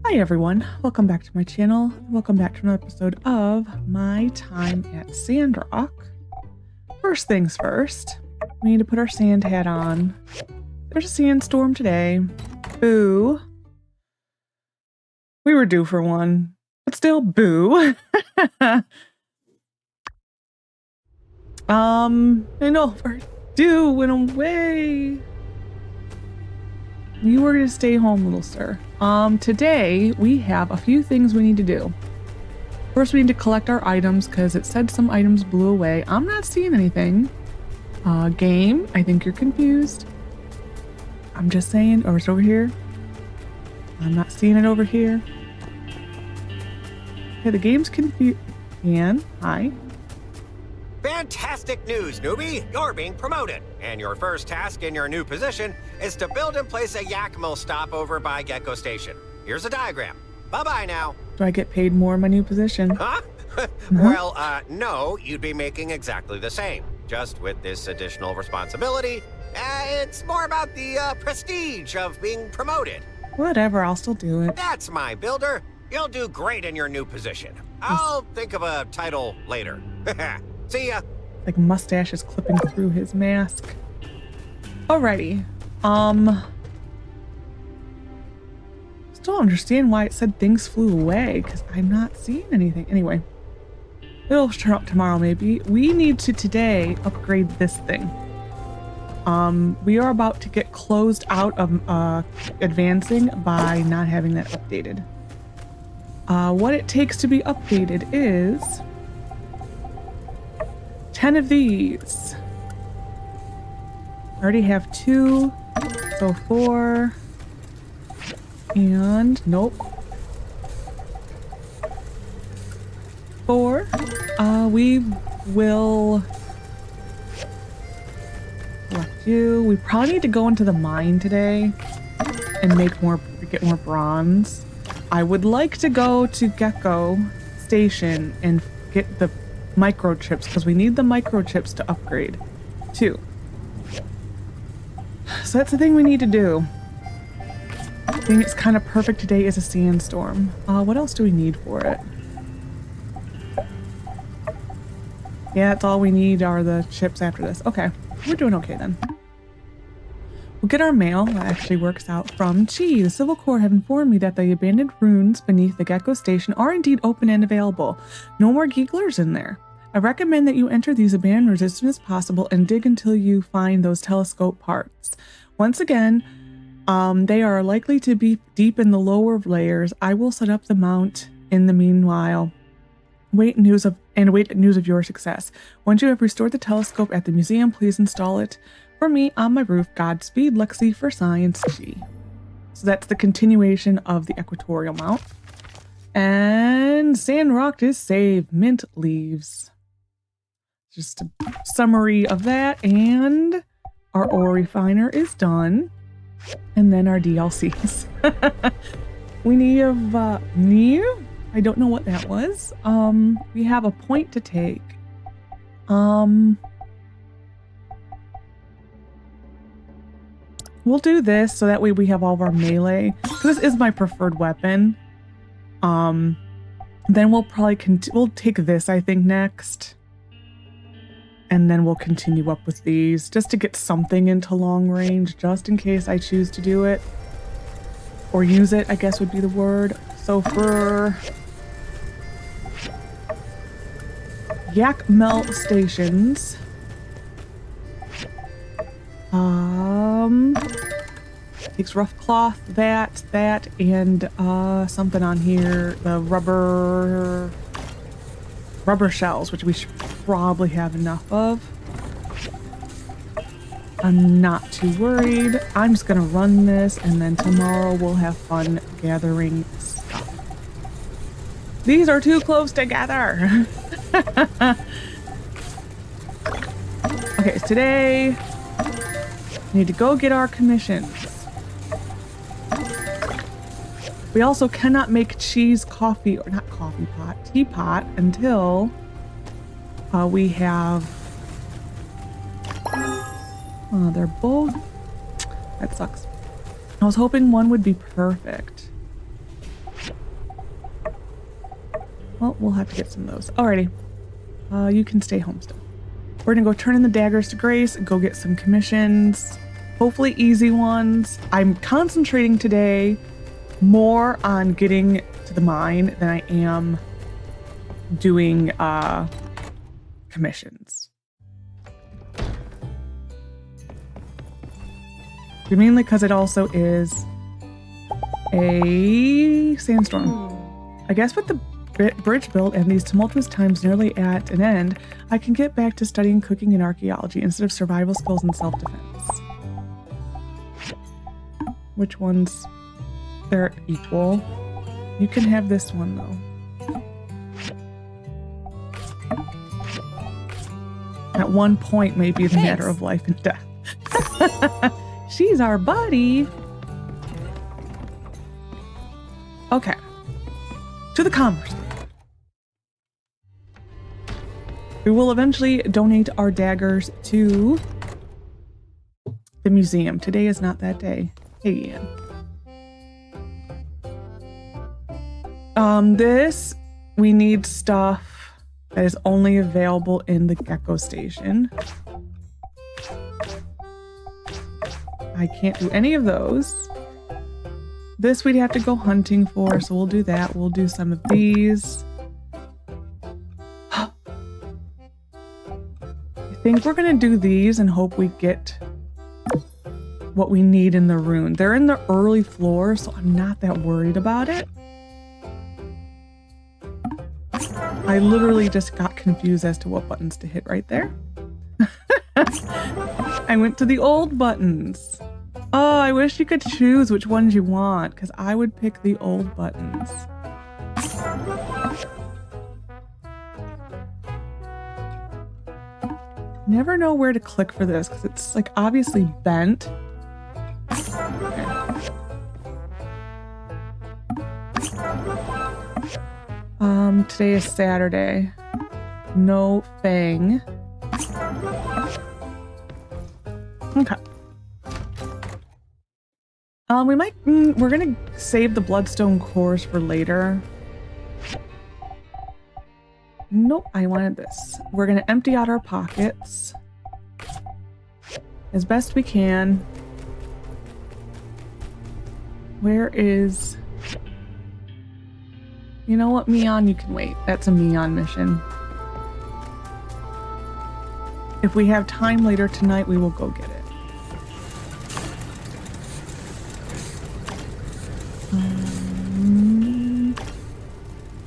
Hi everyone, welcome back to my channel. Welcome back to another episode of my time at Sandrock. First things first, we need to put our sand hat on. There's a sandstorm today. Boo. We were due for one, but still boo. I know we're due in a way. You were gonna stay home, little sir. Today we have a few things we need to do. First, we need to collect our items because it said some items blew away. I'm not seeing anything. Game, I think you're confused. I'm just saying, or it's over here. I'm not seeing it over here. Okay, the game's confused. Anne, hi. Fantastic news, newbie! You're being promoted, and your first task in your new position is to build and place a yak mill stop over by Gecko Station. Here's a diagram. Bye-bye now. Do I get paid more in my new position? Huh? Well, no, you'd be making exactly the same. Just with this additional responsibility, it's more about the prestige of being promoted. Whatever, I'll still do it. That's my builder. You'll do great in your new position. I'll think of a title later. See ya. Like mustache is clipping through his mask. Alrighty. Still don't understand why it said things flew away because I'm not seeing anything. Anyway, it'll turn up tomorrow maybe. We need to today upgrade this thing. We are about to get closed out of advancing by not having that updated. What it takes to be updated is 10 of these. I already have 2, so 4. And nope. 4. We will select you. We probably need to go into the mine today and get more bronze. I would like to go to Gecko Station and get the microchips because we need the microchips to upgrade too. So that's the thing we need to do. I think it's kind of perfect today is a sandstorm. What else do we need for it? Yeah, that's all we need are the chips after this. Okay, we're doing okay then. We'll get our mail. That actually works out from Chi. The Civil Corps have informed me that the abandoned ruins beneath the Gecko Station are indeed open and available. No more geeglers in there. I recommend that you enter these abandoned ruins as soon as possible and dig until you find those telescope parts. Once again, they are likely to be deep in the lower layers. I will set up the mount in the meanwhile. Wait news of your success. Once you have restored the telescope at the museum, please install it for me on my roof. Godspeed, Lexi for Science G. So that's the continuation of the equatorial mount. And Sandrock is saved. Mint leaves. Just a summary of that, and our ore refiner is done, and then our DLCs. We need I don't know what that was. We have a point to take. We'll do this so that way we have all of our melee. This is my preferred weapon. Then we'll probably we'll take this, I think, next. And then we'll continue up with these just to get something into long range, just in case I choose to do it. Or use it, I guess would be the word. So for yak melt stations, takes rough cloth, that, and something on here, the rubber shells, which we should probably have enough of. I'm not too worried. I'm just gonna run this, and then tomorrow we'll have fun gathering stuff. These are too close together. Okay, so today we need to go get our commissions. We also cannot make cheese coffee, or not coffee pot, teapot until we have, they're both, that sucks. I was hoping one would be perfect. Well, we'll have to get some of those. Alrighty. You can stay home still. We're gonna go turn in the daggers to Grace, go get some commissions. Hopefully easy ones. I'm concentrating today more on getting to the mine than I am doing commissions. Mainly because it also is a sandstorm. I guess with the bridge built and these tumultuous times nearly at an end, I can get back to studying cooking and archaeology instead of survival skills and self-defense. Which ones? They're equal. You can have this one though. At one point may be the matter of life and death. She's our buddy. Okay. To the commerce. We will eventually donate our daggers to the museum. Today is not that day. Hey, Ian. This, we need stuff that is only available in the Gecko station. I can't do any of those. This we'd have to go hunting for, so we'll do that. We'll do some of these. I think we're gonna do these and hope we get what we need in the rune. They're in the early floor, so I'm not that worried about it. I literally just got confused as to what buttons to hit right there. I went to the old buttons. Oh, I wish you could choose which ones you want, because I would pick the old buttons. Never know where to click for this, because it's like obviously bent. Today is Saturday. No Fang. Okay. We're gonna save the bloodstone cores for later. Nope, I wanted this. We're gonna empty out our pockets as best we can. Where is... You know what, Mion? You can wait. That's a Mion mission. If we have time later tonight, we will go get it.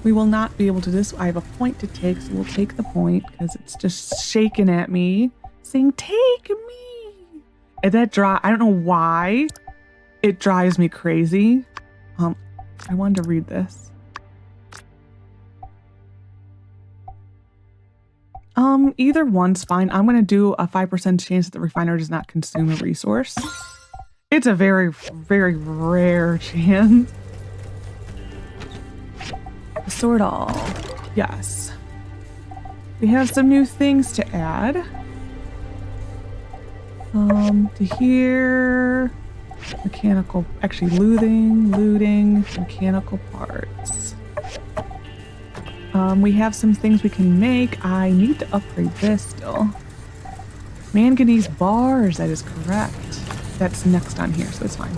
We will not be able to do this. I have a point to take, so we'll take the point because it's just shaking at me, saying, "Take me!" And that I don't know why it drives me crazy. I wanted to read this. Either one's fine. I'm gonna do a 5% chance that the refiner does not consume a resource. It's a very, very rare chance. Sort all. Yes. We have some new things to add. To here. Mechanical, actually looting, mechanical parts. We have some things we can make. I need to upgrade this still. Manganese bars, that is correct. That's next on here, so it's fine.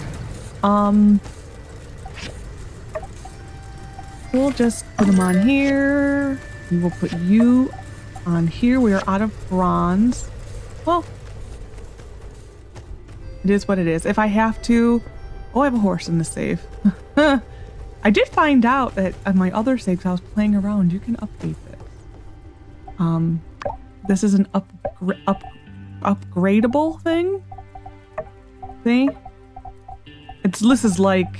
We'll just put them on here. We will put you on here. We are out of bronze. Well, it is what it is. If I have to... Oh, I have a horse in the save. I did find out that on my other saves I was playing around, you can update this. This is an upgradable thing. See? This is like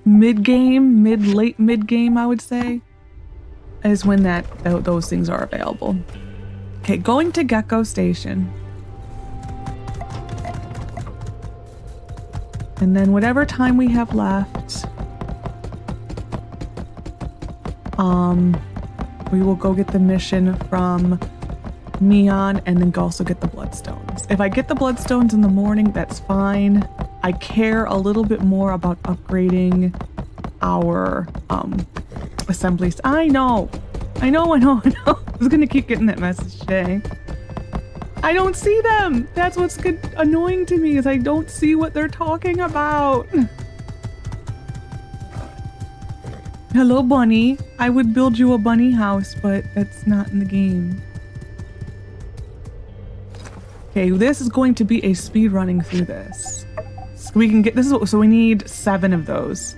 mid-game, late mid-game, I would say, is when those things are available. Okay, going to Gecko Station. And then whatever time we have left, we will go get the mission from Mion and then also get the bloodstones. If I get the bloodstones in the morning, that's fine. I care a little bit more about upgrading our assemblies. I know. I was gonna keep getting that message today. I don't see them. That's what's annoying to me, is I don't see what they're talking about. Hello, bunny. I would build you a bunny house, but that's not in the game. Okay, this is going to be a speed running through this. So we can get so we need 7 of those.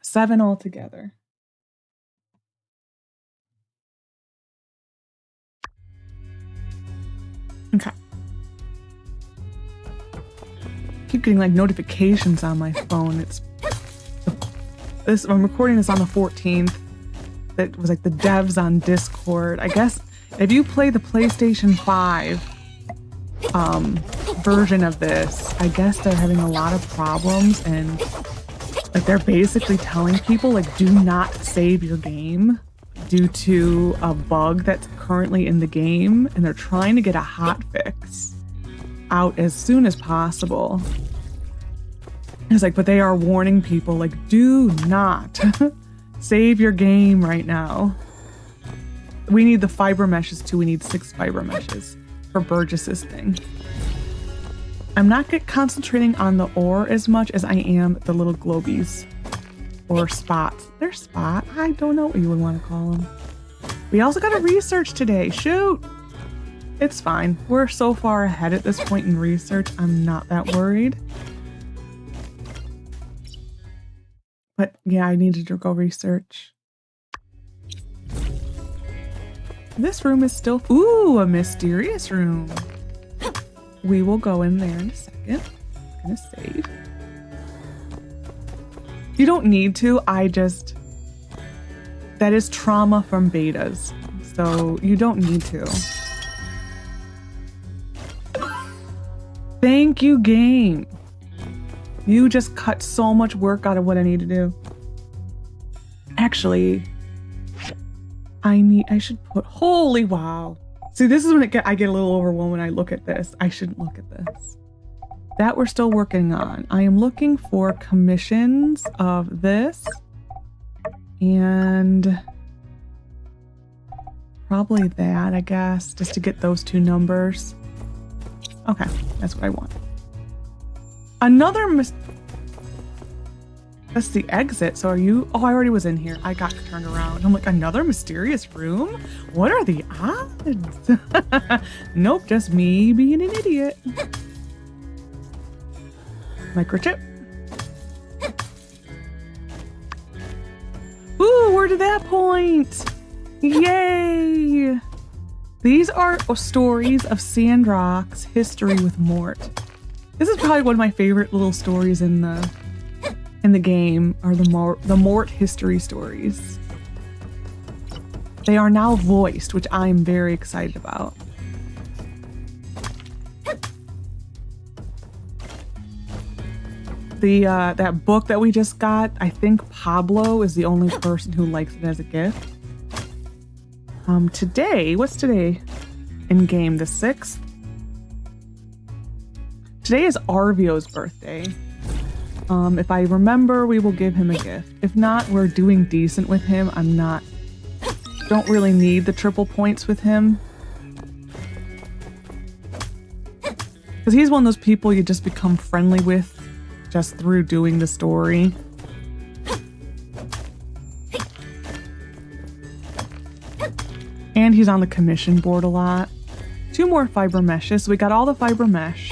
7 altogether. Okay. Keep getting like notifications on my phone. I'm recording this on the 14th. That was like the devs on Discord. I guess if you play the PlayStation 5 version of this, I guess they're having a lot of problems, and like they're basically telling people like do not save your game due to a bug that's currently in the game, and they're trying to get a hot fix out as soon as possible. It's like, but they are warning people like do not save your game right now. We need the fiber meshes too. We need 6 fiber meshes for Burgess's thing. I'm not concentrating on the ore as much as I am the little globies or spots. They're spot. I don't know what you would want to call them. We also got to research today. Shoot. It's fine. We're so far ahead at this point in research. I'm not that worried. But yeah, I needed to go research. This room is still... Ooh, a mysterious room. We will go in there in a second. I'm gonna save. You don't need to. That is trauma from betas. So you don't need to. Thank you, game. You just cut so much work out of what I need to do. Actually, I should put, holy wow. See, this is when I get a little overwhelmed when I look at this. I shouldn't look at this. That we're still working on. I am looking for commissions of this. And probably that, I guess, just to get those 2 numbers. Okay, that's what I want. Another that's the exit. So are you? Oh, I already was in here. I got turned around. I'm like, another mysterious room? What are the odds? Nope, just me being an idiot. Microchip. Ooh, we're to that point. Yay. These are stories of Sandrock's history with Mort. This is probably one of my favorite little stories in the game, are the Mort history stories. They are now voiced, which I'm very excited about. That book that we just got, I think Pablo is the only person who likes it as a gift. Today, what's today in game? The 6th? Today is Arvio's birthday. If I remember, we will give him a gift. If not, we're doing decent with him. Don't really need the triple points with him. Because he's one of those people you just become friendly with just through doing the story. And he's on the commission board a lot. 2 more fiber meshes. So we got all the fiber mesh.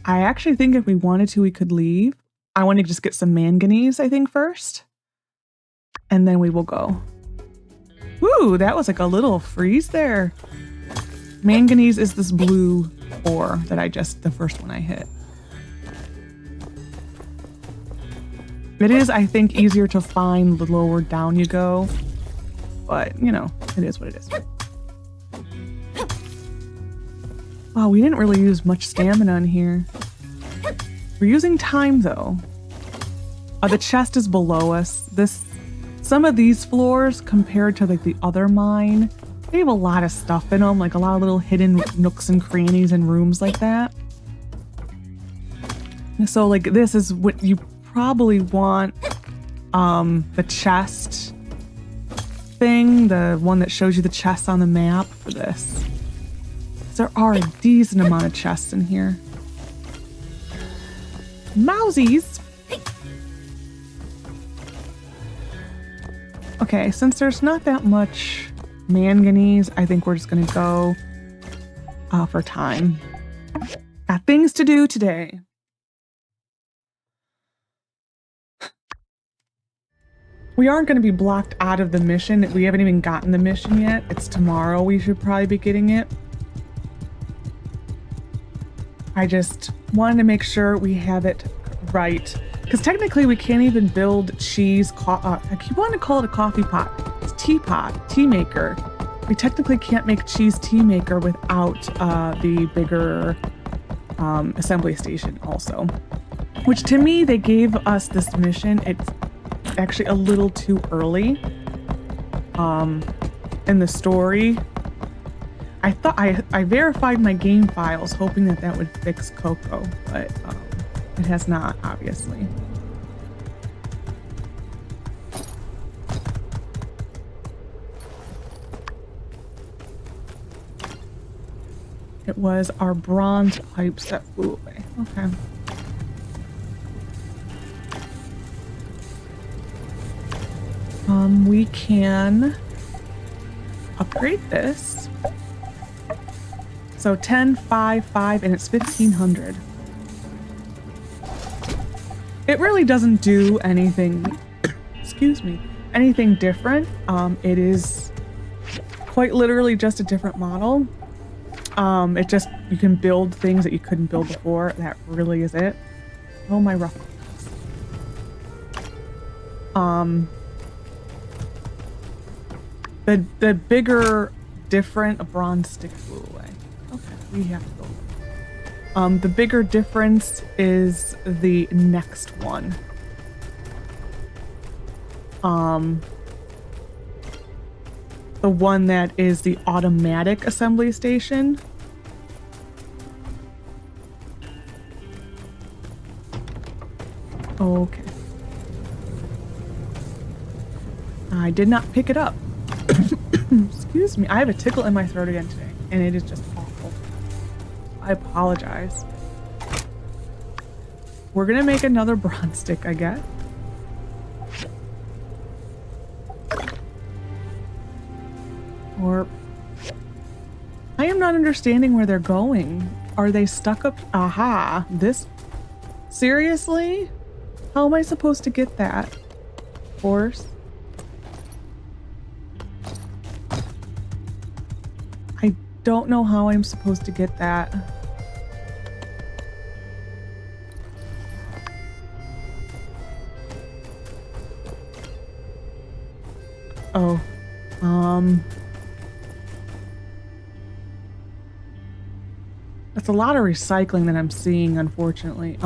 I actually think if we wanted to, we could leave. I want to just get some manganese, I think, first. And then we will go. Woo, that was like a little freeze there. Manganese is this blue ore that the first one I hit. It is, I think, easier to find the lower down you go. But, you know, it is what it is. Wow, we didn't really use much stamina in here. We're using time, though. The chest is below us. Some of these floors, compared to like the other mine, they have a lot of stuff in them, like a lot of little hidden nooks and crannies and rooms like that. So like this is what you probably want the chest thing, the one that shows you the chests on the map for this. There are a decent amount of chests in here. Mousies! Okay, since there's not that much manganese, I think we're just gonna go for time. Got things to do today. We aren't going to be blocked out of the mission. We haven't even gotten the mission yet. It's tomorrow. We should probably be getting it. I just wanted to make sure we have it right. Because technically we can't even build cheese. I keep wanting to call it a coffee pot. It's teapot, tea maker. We technically can't make cheese tea maker without the bigger assembly station also. Which to me, they gave us this mission. It's actually a little too early in the story. I thought I verified my game files hoping that that would fix Coco, but it has not, obviously. It was our bronze pipes that flew away. Okay. We can upgrade this. So 10, 5, 5, and it's 1,500. It really doesn't do anything, excuse me, anything different. It is quite literally just a different model. It just, you can build things that you couldn't build before. That really is it. Oh, my ruffles. The bigger, different, bronze stick flew away. Okay, we have to go. The bigger difference is the next one. The one that is the automatic assembly station. Okay. I did not pick it up. Excuse me. I have a tickle in my throat again today, and it is just awful. I apologize. We're gonna make another bronze stick, I guess. Or I am not understanding where they're going. Are they stuck up? Aha, this, seriously? How am I supposed to get that? Horse? I don't know how I'm supposed to get that. Oh, that's a lot of recycling that I'm seeing, unfortunately.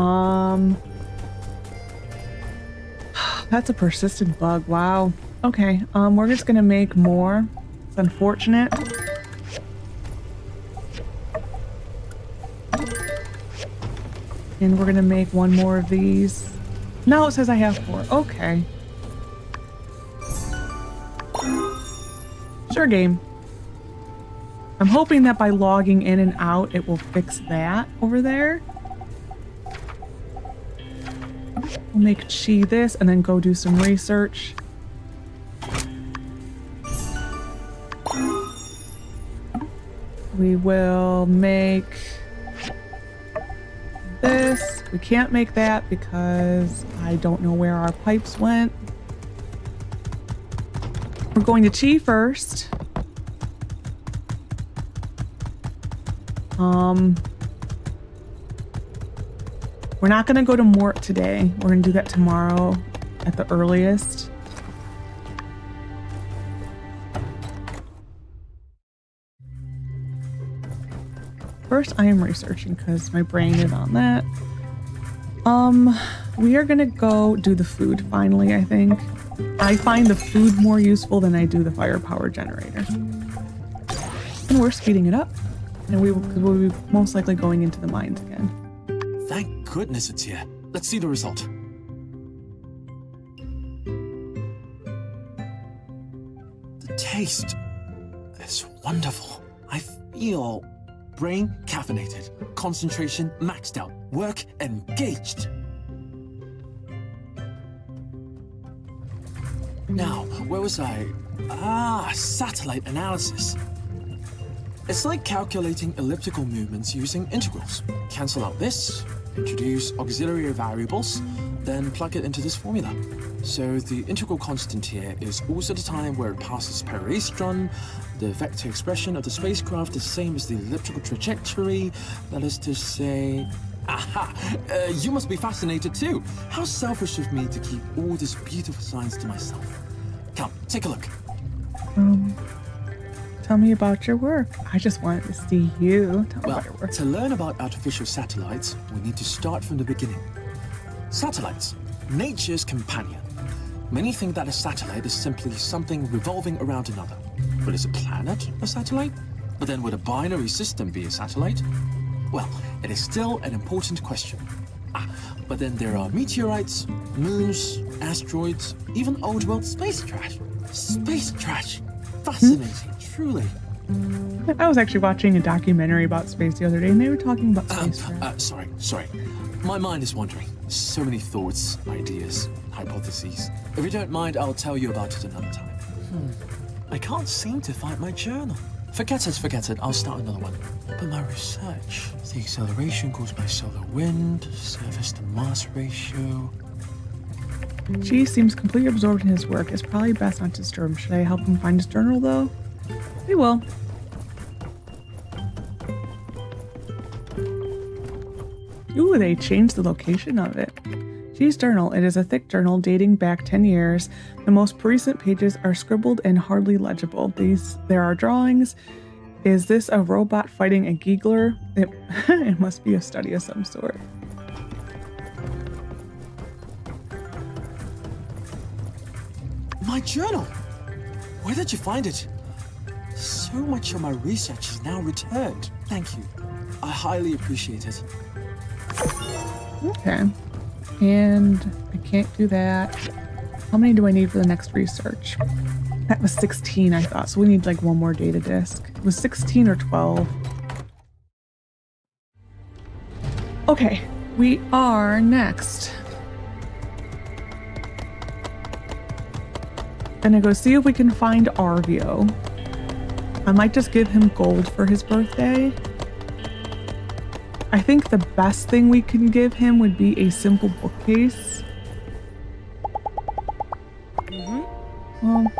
That's a persistent bug. Wow. Okay, we're just gonna make more. It's unfortunate. And we're gonna make one more of these. Now it says I have 4. Okay. Sure, game. I'm hoping that by logging in and out, it will fix that over there. We'll make Chi this and then go do some research. We will make this. We can't make that because I don't know where our pipes went. We're going to Chi first. We're not going to go to Mort today. We're going to do that tomorrow at the earliest. First, I am researching because my brain is on that. We are going to go do the food finally, I think. I find the food more useful than I do the firepower generator. And we're speeding it up. And we'll be most likely going into the mines again. Thank goodness it's here. Let's see the result. taste is wonderful. I feel brain caffeinated, concentration maxed out, work engaged. Now, where was I? Satellite analysis. It's like calculating elliptical movements using integrals. Cancel out this, introduce auxiliary variables, then plug it into this formula. So the integral constant here is also the time where it passes peristron. The vector expression of the spacecraft is the same as the elliptical trajectory. That is to say... you must be fascinated too. How selfish of me to keep all this beautiful science to myself. Come, take a look. Tell me about your work. I just wanted to see you. Tell me about your work. To learn about artificial satellites, we need to start from the beginning. Satellites, nature's companion. Many think that a satellite is simply something revolving around another. But is a planet a satellite? But then would a binary system be a satellite? Well, it is still an important question. But then there are meteorites, moons, asteroids, even old world space trash. Space trash! Fascinating, truly. I was actually watching a documentary about space the other day, and they were talking about space trash. Sorry. My mind is wandering. So many thoughts, ideas, hypotheses. If you don't mind, I'll tell you about it another time. I can't seem to find my journal. Forget it. I'll start another one. But my research, the acceleration caused by solar wind, surface to mass ratio. G seems completely absorbed in his work. It's probably best not to disturb him. Should I help him find his journal, though? We will. Ooh, they changed the location of it. G's journal. It is a thick journal dating back 10 years. The most recent pages are scribbled and hardly legible. There are drawings. Is this a robot fighting a giggler? It must be a study of some sort. My journal! Where did you find it? So much of my research is now returned. Thank you. I highly appreciate it. Okay. And I can't do that. How many do I need for the next research? That was 16, I thought. So we need like one more data disk. It was 16 or 12. Okay. We are next. Gonna go see if we can find Arvio. I might just give him gold for his birthday. I think the best thing we can give him would be a simple bookcase. Well,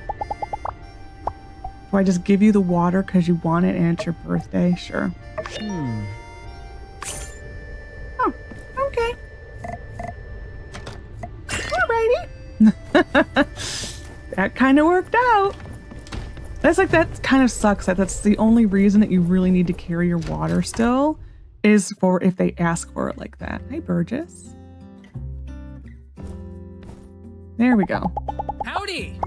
do I just give you the water because you want it and it's your birthday? Sure. Oh, okay. Alrighty. That kind of worked out. That kind of sucks that that's the only reason that you really need to carry your water still is for if they ask for it like that. Hey, Burgess. There we go. Howdy.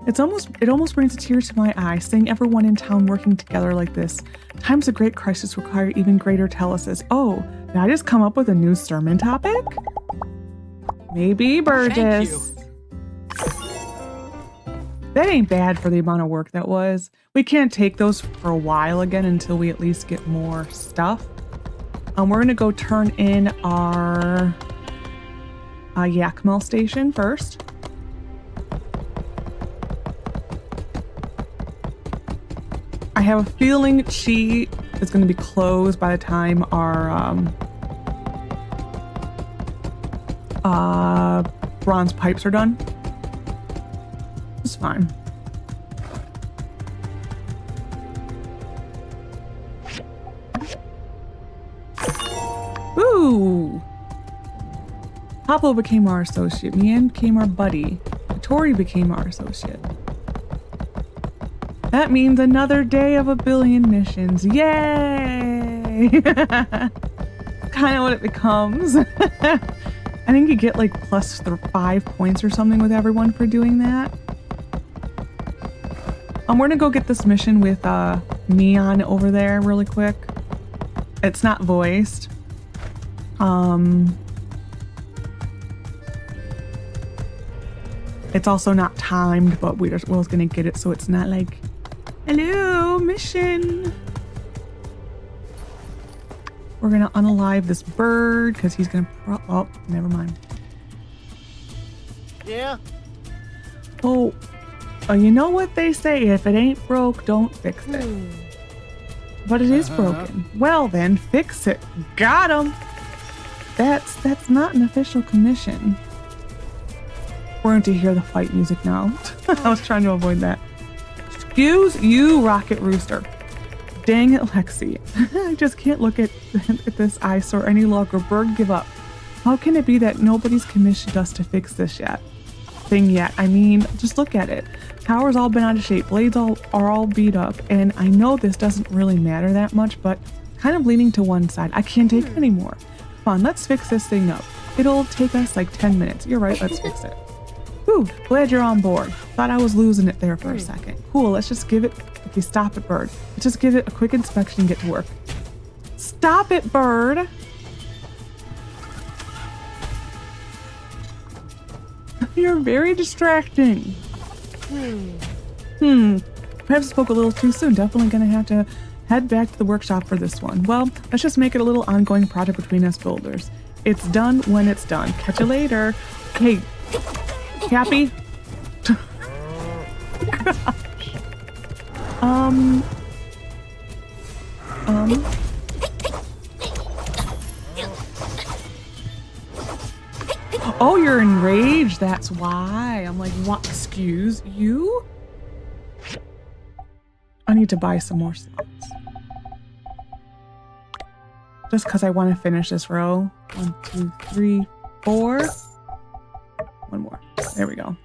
It almost brings a tear to my eye, seeing everyone in town working together like this. Times of great crisis require even greater telesis. Oh, did I just come up with a new sermon topic? Maybe, Burgess. Thank you. That ain't bad for the amount of work that was. We can't take those for a while again until we at least get more stuff. We're gonna go turn in our Yakmel station first. I have a feeling she is gonna be closed by the time our bronze pipes are done. It's fine. Ooh! Pablo became our associate. Mian became our buddy. Tori became our associate. That means another day of 1 billion missions. Yay! Kind of what it becomes. I think you get like plus 5 points or something with everyone for doing that. We're gonna go get this mission with Neon over there really quick. It's not voiced. It's also not timed, but we're gonna get it so it's not like, hello, mission. We're gonna unalive this bird because he's gonna oh, never mind. Yeah? Oh, you know what they say, if it ain't broke, don't fix it. But it is broken. Well then, fix it. Got him. That's not an official commission. We're going to hear the fight music now. I was trying to avoid that. Excuse you, Rocket Rooster. Dang it, Lexi. I just can't look at this eyesore any longer. Bird, give up. How can it be that nobody's commissioned us to fix this thing yet? I mean, just look at it. Tower's all been out of shape. Blades are all beat up. And I know this doesn't really matter that much, but kind of leaning to one side. I can't take it anymore. Come on, let's fix this thing up. It'll take us like 10 minutes. You're right, let's fix it. Whew, glad you're on board. Thought I was losing it there for a second. Cool, let's just give it, okay, stop it, Bird. Let's just give it a quick inspection and get to work. Stop it, Bird! You're very distracting. Perhaps I spoke a little too soon. Definitely gonna have to head back to the workshop for this one. Well, let's just make it a little ongoing project between us builders. It's done when it's done. Catch you later. Okay, Cappy? Oh, you're enraged, that's why. I'm like, what? Excuse you? I need to buy some more slots. Just because I want to finish this row. 1, 2, 3, 4. One more. There we go.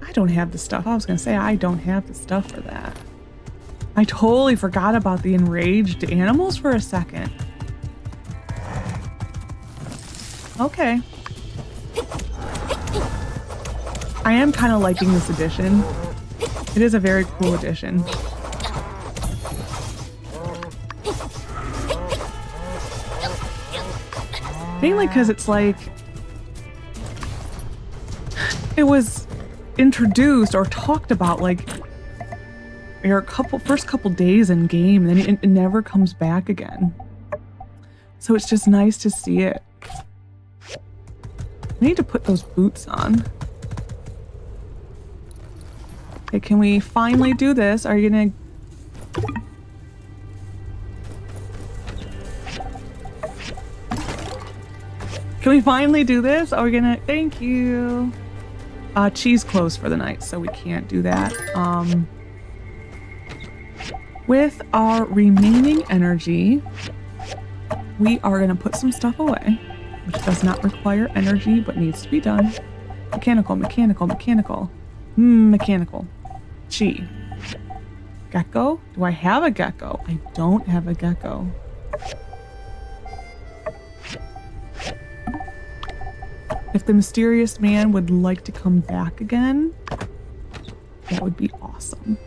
I don't have the stuff. I was going to say I don't have the stuff for that. I totally forgot about the enraged animals for a second. Okay. I am kind of liking this edition. It is a very cool edition. Mainly because it's like it was introduced or talked about like your first couple days in game, and then it never comes back again. So it's just nice to see it. I need to put those boots on. Okay, can we finally do this? Are you gonna... Can we finally do this? Are we gonna... Thank you. Cheese closed for the night, so we can't do that. With our remaining energy, we are gonna put some stuff away, which does not require energy, but needs to be done. Mechanical, mechanical, mechanical. Mechanical. Chi. Gecko? Do I have a gecko? I don't have a gecko. If the mysterious man would like to come back again, that would be awesome.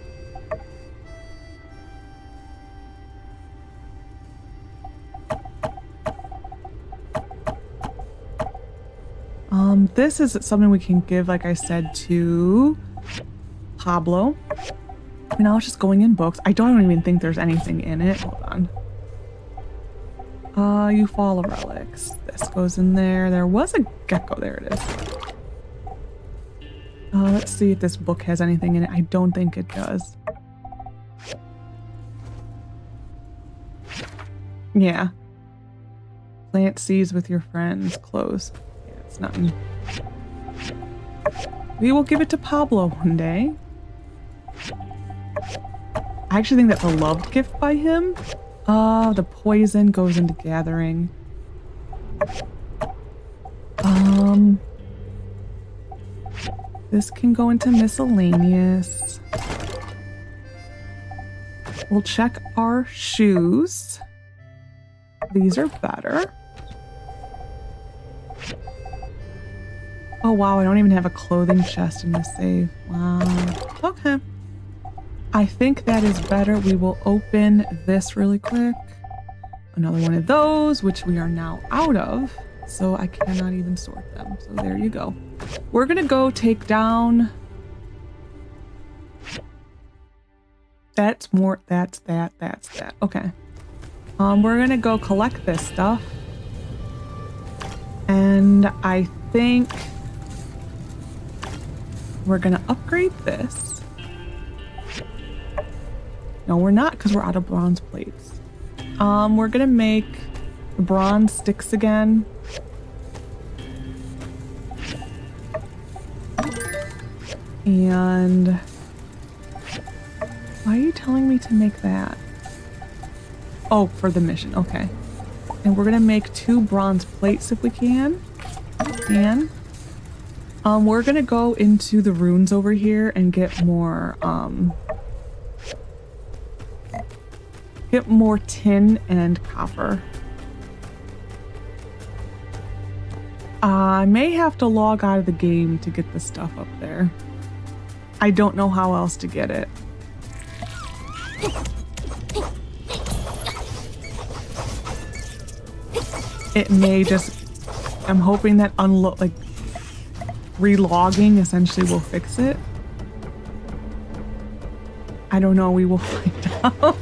This is something we can give, like I said, to Pablo. And now it's just going in books. I don't even think there's anything in it. Hold on. You fall relics. This goes in there. There was a gecko. There it is. Let's see if this book has anything in it. I don't think it does. Yeah. Plant seeds with your friends. Close. Yeah, it's nothing. We will give it to Pablo one day. I actually think that's a loved gift by him. The poison goes into gathering. This can go into miscellaneous. We'll check our shoes. These are better. Oh wow, I don't even have a clothing chest in this save. Wow. Okay. I think that is better. We will open this really quick. Another one of those, which we are now out of. So I cannot even sort them. So there you go. We're gonna go take down... That's Mort, that's that. Okay. We're gonna go collect this stuff. And I think we're gonna upgrade this. No, we're not, because we're out of bronze plates. We're gonna make the bronze sticks again. And why are you telling me to make that? Oh, for the mission. Okay. And we're gonna make 2 bronze plates if we can. We're gonna go into the runes over here and get more tin and copper. I may have to log out of the game to get the stuff up there. I don't know how else to get it. It may just... I'm hoping that relogging essentially will fix it. I don't know. We will find out.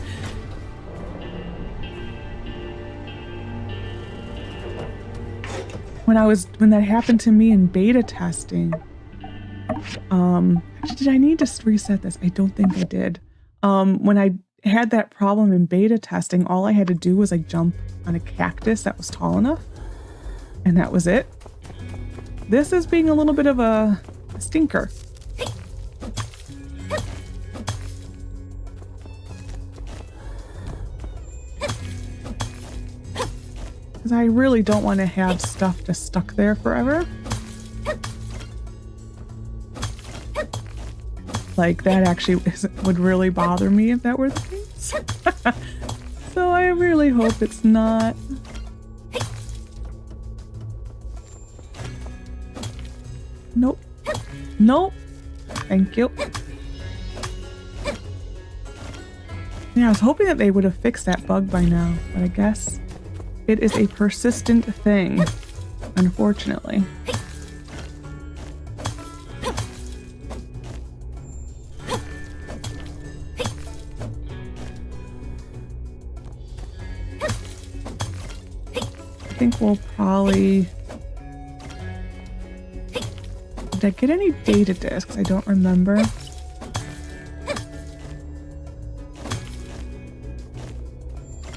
When that happened to me in beta testing, actually, did I need to reset this? I don't think I did. When I had that problem in beta testing, all I had to do was jump on a cactus that was tall enough, and that was it. This is being a little bit of a stinker. Because I really don't want to have stuff just stuck there forever. That actually would really bother me if that were the case. So I really hope it's not. Nope. Nope. Thank you. Yeah, I was hoping that they would have fixed that bug by now, but I guess it is a persistent thing, unfortunately. I think we'll probably... Did I get any data discs? I don't remember.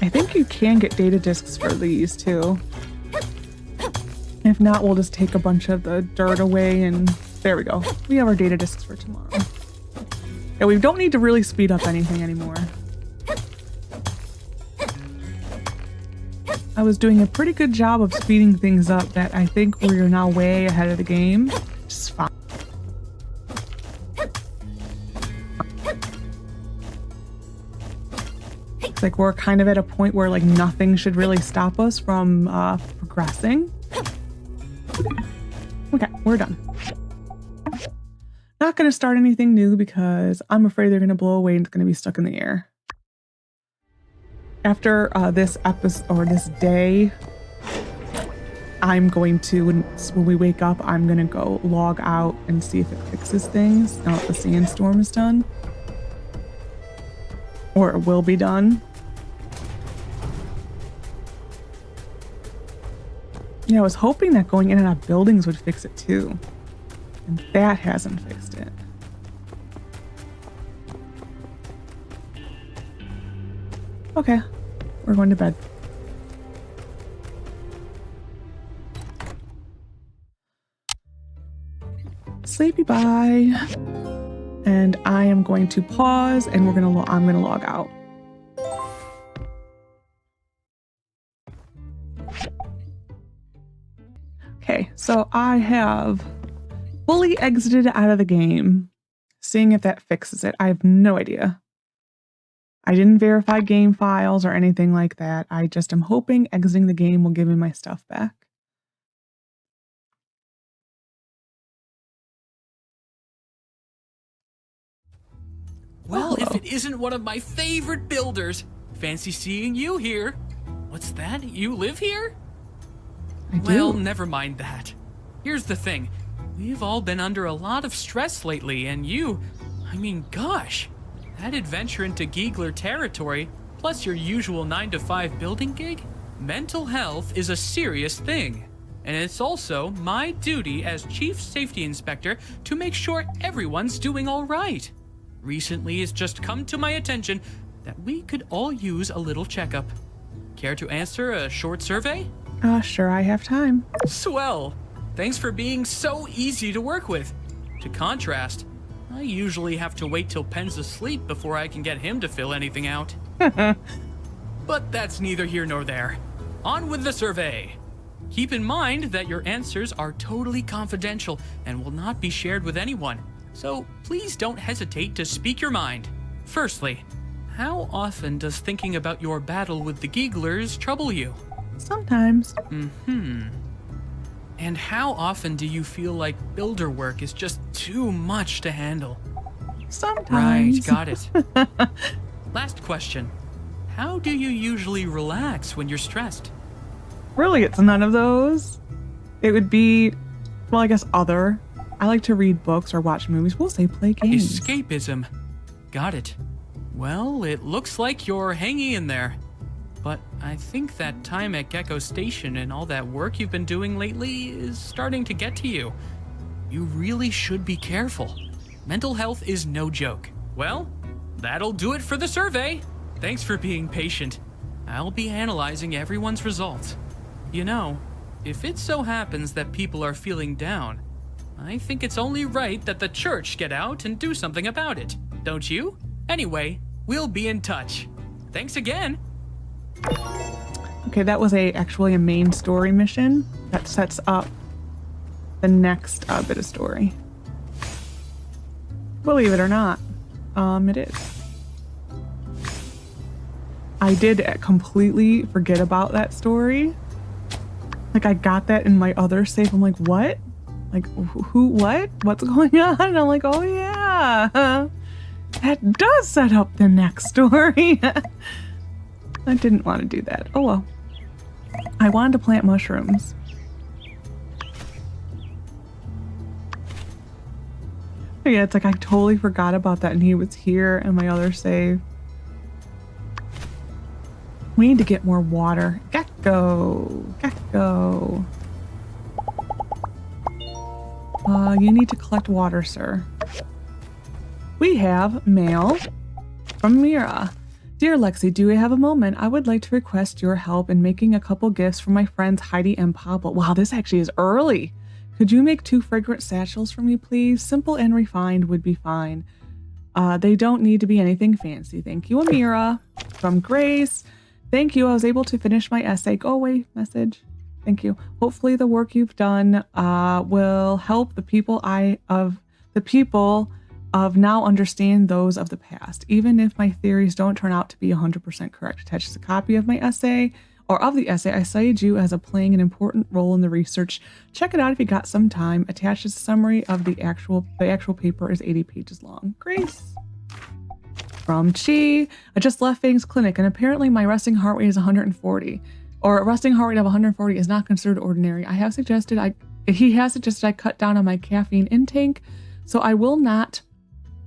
I think you can get data discs for these too. If not, we'll just take a bunch of the dirt away and there we go. We have our data discs for tomorrow. Yeah, we don't need to really speed up anything anymore. I was doing a pretty good job of speeding things up that I think we're now way ahead of the game. Just fine. It's we're kind of at a point where nothing should really stop us from progressing. Okay, we're done. Not going to start anything new because I'm afraid they're going to blow away and it's going to be stuck in the air. After this episode or this day, I'm going to, when we wake up, I'm going to go log out and see if it fixes things now that the sandstorm is done. Or it will be done. Yeah, I was hoping that going in and out of buildings would fix it too. And that hasn't fixed it. Okay, we're going to bed. Sleepy bye. And I am going to pause and I'm gonna log out. Okay, so I have fully exited out of the game, seeing if that fixes it. I have no idea. I didn't verify game files or anything like that. I just am hoping exiting the game will give me my stuff back. Well, if it isn't one of my favorite builders, fancy seeing you here. What's that? You live here? I do. Well, never mind that. Here's the thing. We've all been under a lot of stress lately, and gosh. That adventure into Giegler territory, plus your usual 9-to-5 building gig? Mental health is a serious thing. And it's also my duty as Chief Safety Inspector to make sure everyone's doing all right. Recently, it's just come to my attention that we could all use a little checkup. Care to answer a short survey? Sure, I have time. Swell. Thanks for being so easy to work with. To contrast, I usually have to wait till Penn's asleep before I can get him to fill anything out. But that's neither here nor there. On with the survey. Keep in mind that your answers are totally confidential and will not be shared with anyone, so please don't hesitate to speak your mind. Firstly, how often does thinking about your battle with the Gieglers trouble you? Sometimes. And how often do you feel like builder work is just too much to handle? Sometimes. Right, got it. Last question. How do you usually relax when you're stressed? Really, it's none of those. It would be, well, I guess other. I like to read books or watch movies. We'll say play games. Escapism. Got it. Well, it looks like you're hanging in there. But I think that time at Gecko Station and all that work you've been doing lately is starting to get to you. You really should be careful. Mental health is no joke. Well, that'll do it for the survey. Thanks for being patient. I'll be analyzing everyone's results. You know, if it so happens that people are feeling down, I think it's only right that the church get out and do something about it, don't you? Anyway, we'll be in touch. Thanks again. Okay, that was actually a main story mission that sets up the next bit of story. Believe it or not, it is. I did completely forget about that story. Like, I got that in my other save. I'm like, what? Like, who, what? What's going on? And I'm like, oh yeah, that does set up the next story. I didn't want to do that. Oh well. I wanted to plant mushrooms. But yeah, it's like I totally forgot about that and he was here in my other save. We need to get more water. Gecko! Gecko! You need to collect water, sir. We have mail from Mira. Dear Lexi, do you have a moment? I would like to request your help in making a couple gifts for my friends Heidi and Pablo. Wow, this actually is early. Could you make 2 fragrant satchels for me, please? Simple and refined would be fine. They don't need to be anything fancy. Thank you, Amira. From Grace. Thank you. I was able to finish my essay. Go away, message. Thank you. Hopefully the work you've done will help the people of now understand those of the past. Even if my theories don't turn out to be 100% correct. Attaches a copy of my essay or of the essay. I cited you as playing an important role in the research. Check it out if you got some time. Attaches a summary of the actual paper is 80 pages long. Grace. From Chi. I just left Fang's clinic and apparently my resting heart rate is 140. Or a resting heart rate of 140 is not considered ordinary. He has suggested I cut down on my caffeine intake, so I will not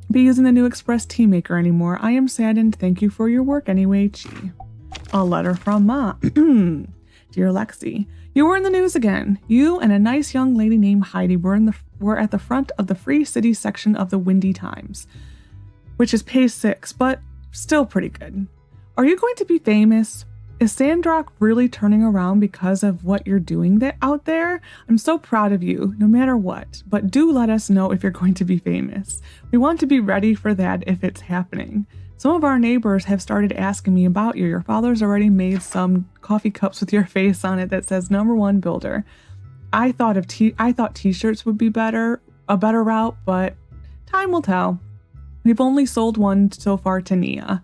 be using the new Express tea maker anymore. I am saddened. Thank you for your work anyway, Chi. A letter from Ma. Dear Lexi, you were in the news again. You and a nice young lady named Heidi were at the front of the Free City section of the Windy Times, which is page 6, but still pretty good. Are you going to be famous? Is Sandrock really turning around because of what you're doing out there? I'm so proud of you, no matter what, but do let us know if you're going to be famous. We want to be ready for that if it's happening. Some of our neighbors have started asking me about you. Your father's already made some coffee cups with your face on it that says #1 builder. I thought t-shirts would be a better route, but time will tell. We've only sold one so far to Nia.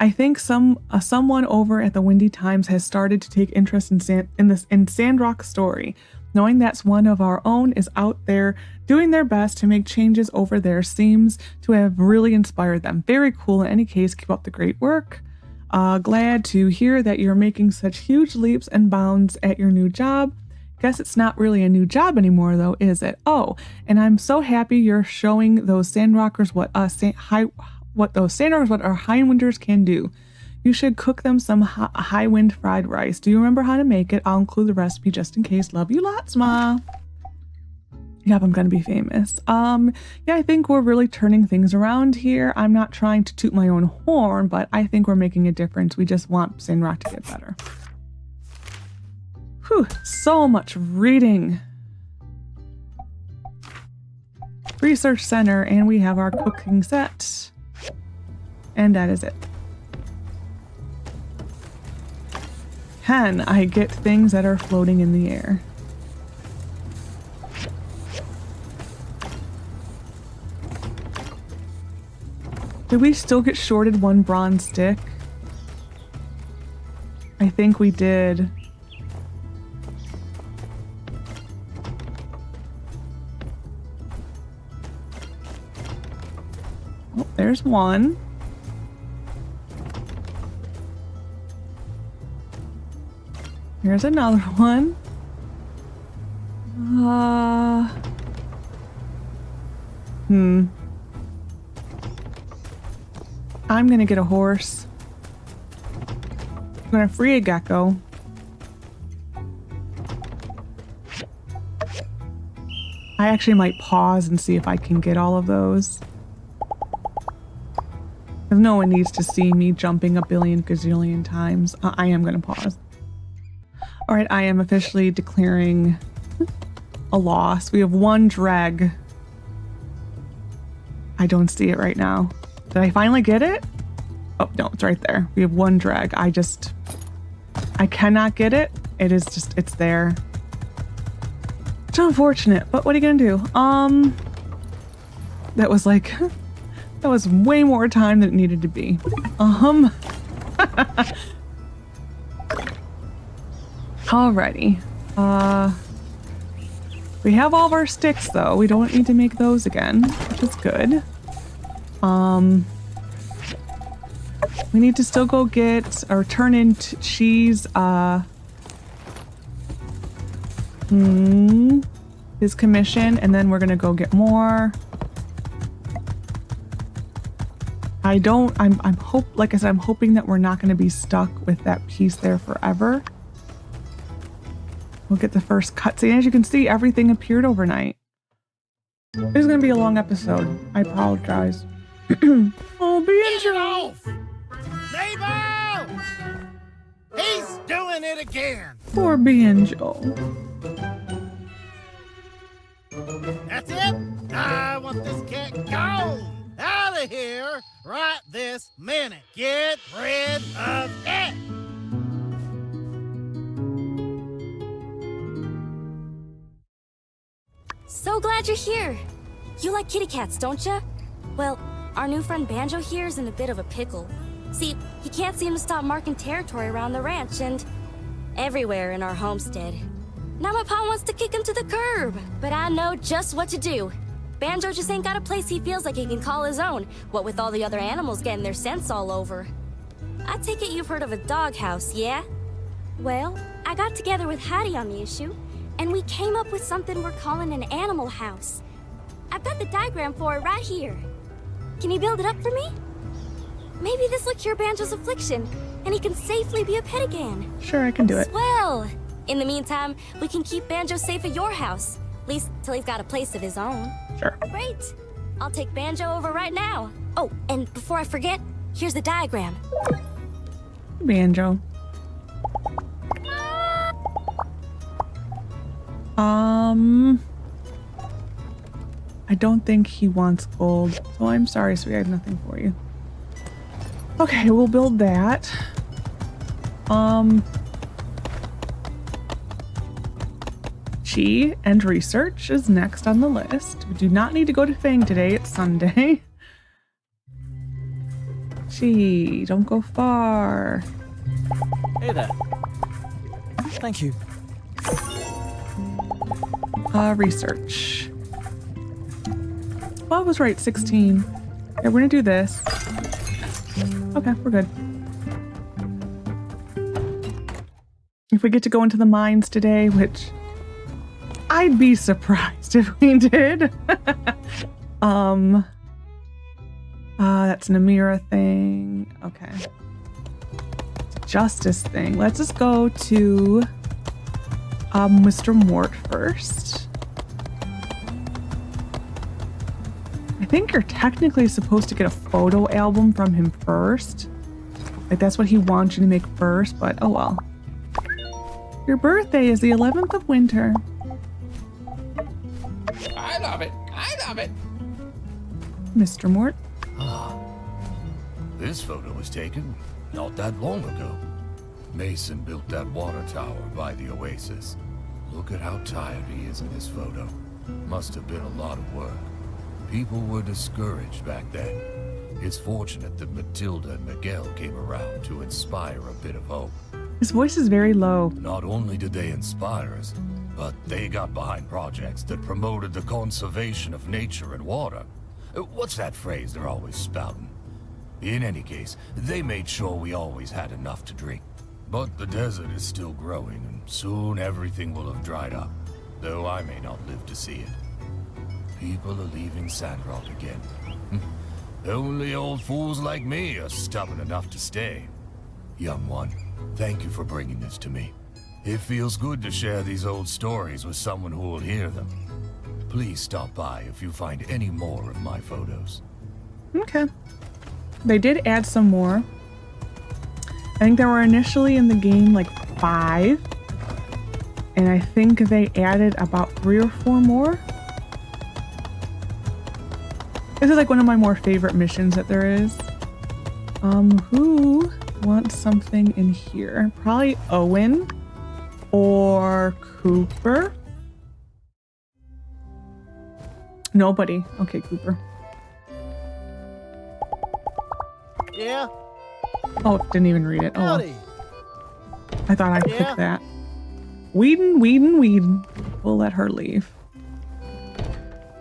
I think someone over at the Windy Times has started to take interest in Sandrock's story. Knowing that's one of our own is out there doing their best to make changes over there seems to have really inspired them. Very cool. In any case, keep up the great work. Glad to hear that you're making such huge leaps and bounds at your new job. Guess it's not really a new job anymore, though, is it? Oh, and I'm so happy you're showing those Sandrockers what our Hindwinders can do. You should cook them some high wind fried rice. Do you remember how to make it? I'll include the recipe just in case. Love you lots, Ma. Yep, I'm gonna be famous. Yeah, I think we're really turning things around here. I'm not trying to toot my own horn, but I think we're making a difference. We just want Sandrock to get better. Whew, so much reading. Research center, and we have our cooking set. And that is it. Can I get things that are floating in the air? Did we still get shorted one bronze stick? I think we did. Oh, there's one. Here's another one. I'm gonna get a horse. I'm gonna free a gecko. I actually might pause and see if I can get all of those. Because no one needs to see me jumping a billion gazillion times. I am gonna pause. All right, I am officially declaring a loss. We have one dreg. I don't see it right now. Did I finally get it? Oh, no, it's right there. We have one dreg. I cannot get it. It is just, it's there. It's unfortunate, but what are you gonna do? That was like, that was way more time than it needed to be. Alrighty. We have all of our sticks though. We don't need to make those again, which is good. We need to still go get or turn into cheese his commission, and then we're gonna go get more. Like I said, I'm hoping that we're not gonna be stuck with that piece there forever. We'll get the first cutscene. As you can see, everything appeared overnight. This is gonna be a long episode. I apologize. Oh, Banjo! Mabel! He's doing it again! Poor Banjo. That's it! I want this cat gone! Out of here right this minute! Get rid of it! So glad you're here. You like kitty cats, don't ya? Well, our new friend Banjo here is in a bit of a pickle. See, he can't seem to stop marking territory around the ranch and everywhere in our homestead. Now my pa wants to kick him to the curb, but I know just what to do. Banjo just ain't got a place he feels like he can call his own, what with all the other animals getting their scents all over. I take it you've heard of a doghouse, yeah? Well, I got together with Hattie on the issue, and we came up with something we're calling an animal house. I've got the diagram for it right here. Can you build it up for me? Maybe this will cure Banjo's affliction, and he can safely be a pet again. Sure, I can do it. Swell! In the meantime, we can keep Banjo safe at your house. At least till he's got a place of his own. Sure. Great! I'll take Banjo over right now. Oh, and before I forget, here's the diagram. Banjo. I don't think he wants gold, so I'm sorry, sweetie, I have nothing for you. Okay, we'll build that. Chi and research is next on the list. We do not need to go to Fang today, it's Sunday. Chi, don't go far. Hey there. Thank you. Research. Well, I was right, 16. Okay, we're gonna do this. Okay, we're good. If we get to go into the mines today, which I'd be surprised if we did. That's an Amira thing. Okay. Justice thing. Let's just go to Mr. Mort first. I think you're technically supposed to get a photo album from him first. Like that's what he wants you to make first, but oh well. Your birthday is the 11th of winter. I love it. I love it. Mr. Mort. This photo was taken not that long ago. Mason built that water tower by the oasis. Look at how tired he is in this photo. Must have been a lot of work. People were discouraged back then. It's fortunate that Matilda and Miguel came around to inspire a bit of hope. His voice is very low. Not only did they inspire us, but they got behind projects that promoted the conservation of nature and water. What's that phrase they're always spouting? In any case, they made sure we always had enough to drink. But the desert is still growing, and soon everything will have dried up, though I may not live to see it. People are leaving Sandrock again. Only old fools like me are stubborn enough to stay. Young one, thank you for bringing this to me. It feels good to share these old stories with someone who will hear them. Please stop by if you find any more of my photos. Okay. They did add some more. I think there were initially in the game like 5. And I think they added about 3 or 4 more. This is like one of my more favorite missions that there is. Who wants something in here? Probably Owen or Cooper. Nobody. Okay, Cooper. Yeah? Oh, didn't even read it. Oh, well. Howdy. I thought I'd Yeah? click that. Whedon. We'll let her leave.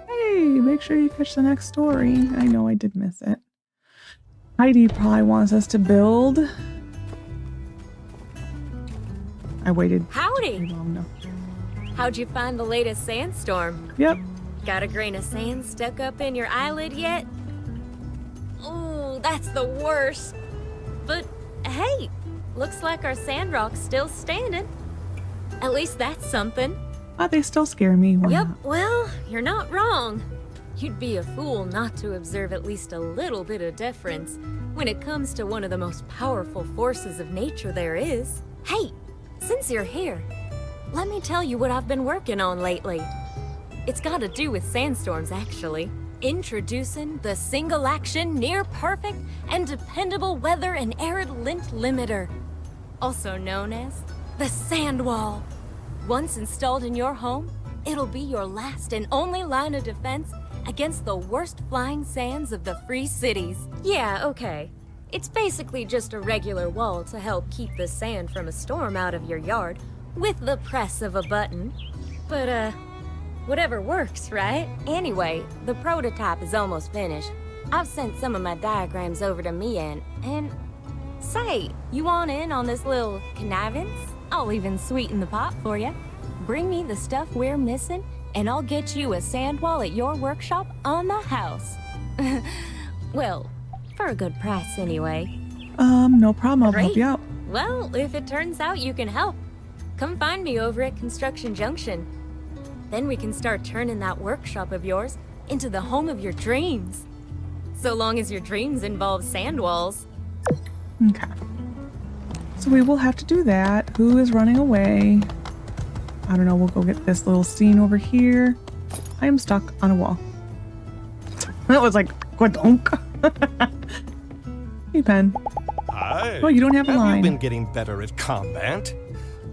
Hey, make sure you catch the next story. I know I did miss it. Heidi probably wants us to build. I waited too Howdy! long. No. How'd you find the latest sandstorm? Yep. Got a grain of sand stuck up in your eyelid yet? Ooh, that's the worst. But hey, looks like our Sandrock's still standing. At least that's something. Oh, they still scare me. Why Yep, not? well, you're not wrong. You'd be a fool not to observe at least a little bit of deference when it comes to one of the most powerful forces of nature there is. Hey, since you're here, let me tell you what I've been working on lately. It's got to do with sandstorms, actually. Introducing the single-action, near-perfect, and dependable weather and arid lint limiter, also known as the sand wall. Once installed in your home, it'll be your last and only line of defense against the worst flying sands of the free cities. Yeah, okay. It's basically just a regular wall to help keep the sand from a storm out of your yard with the press of a button. But, whatever works, right? Anyway, the prototype is almost finished. I've sent some of my diagrams over to Mian, and say, you want in on this little connivance? I'll even sweeten the pot for you. Bring me the stuff we're missing, and I'll get you a sand wall at your workshop on the house. Well, for a good price anyway. No problem. I'll help Great. you out. Well, if it turns out you can help, come find me over at Construction Junction. Then we can start turning that workshop of yours into the home of your dreams. So long as your dreams involve sand walls. Okay. So we will have to do that. Who is running away? I don't know. We'll go get this little scene over here. I am stuck on a wall. That was like, quadonk. Hey, Pen. Hi. Oh, you don't have a line. Have you been getting better at combat?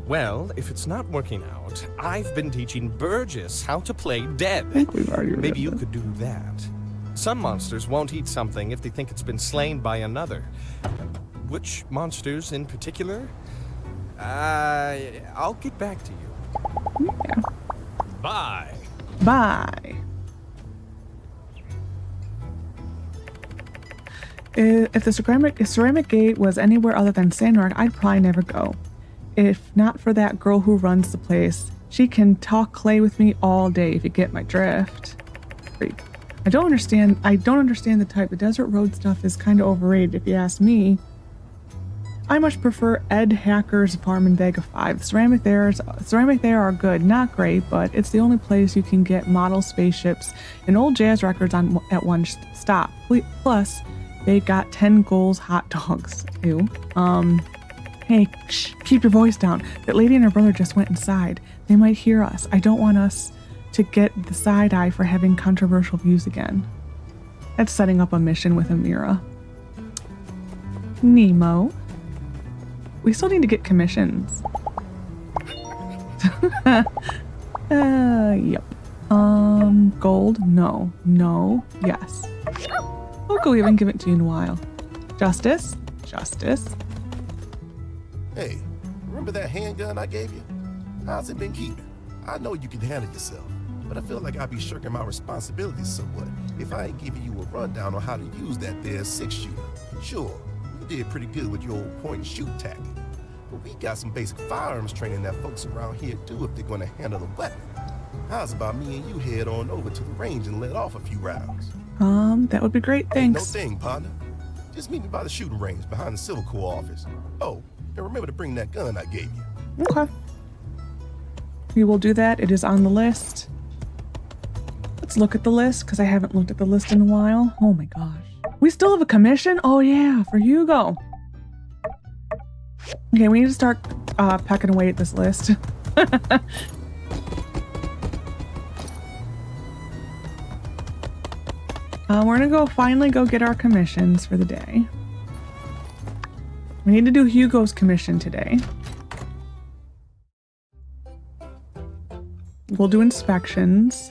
Well, if it's not working out, I've been teaching Burgess how to play dead. I think we've already read Maybe you this. could do that. Some monsters won't eat something if they think it's been slain by another. Which monsters in particular? I'll get back to you. Yeah. Bye. Bye. If the ceramic gate was anywhere other than Sandrock, I'd probably never go. If not for that girl who runs the place, She can talk clay with me all day if you get my drift. Great. I don't understand the type. The desert road stuff is kind of overrated if you ask me. I much prefer Ed Hacker's farm in Vega 5. The ceramic there are good, not great, but it's the only place you can get model spaceships and old jazz records at one stop. Plus, they got 10 goals hot dogs. Ew. Hey, shh, keep your voice down. That lady and her brother just went inside. They might hear us. I don't want us to get the side eye for having controversial views again. That's setting up a mission with Amira. Nemo. We still need to get commissions. Yep. Gold? No. No. Yes. Look, we haven't given it to you in a while. Justice? Justice. Hey, remember that handgun I gave you? How's it been keeping? I know you can handle yourself, but I feel like I'd be shirking my responsibilities somewhat if I ain't giving you a rundown on how to use that there 6-shooter. Sure, you did pretty good with your old point-and-shoot tactic, but we got some basic firearms training that folks around here do if they're gonna handle a weapon. How's about me and you head on over to the range and let off a few rounds? That would be great, thanks. No thing, partner. Just meet me by the shooting range behind the Civil Corps office. Oh, and remember to bring that gun I gave you. Okay. We will do that. It is on the list. Let's look at the list, because I haven't looked at the list in a while. Oh my gosh. We still have a commission? Oh yeah, for Hugo. Okay, we need to start pecking away at this list. We're gonna finally go get our commissions for the day. We need to do Hugo's commission today. We'll do inspections.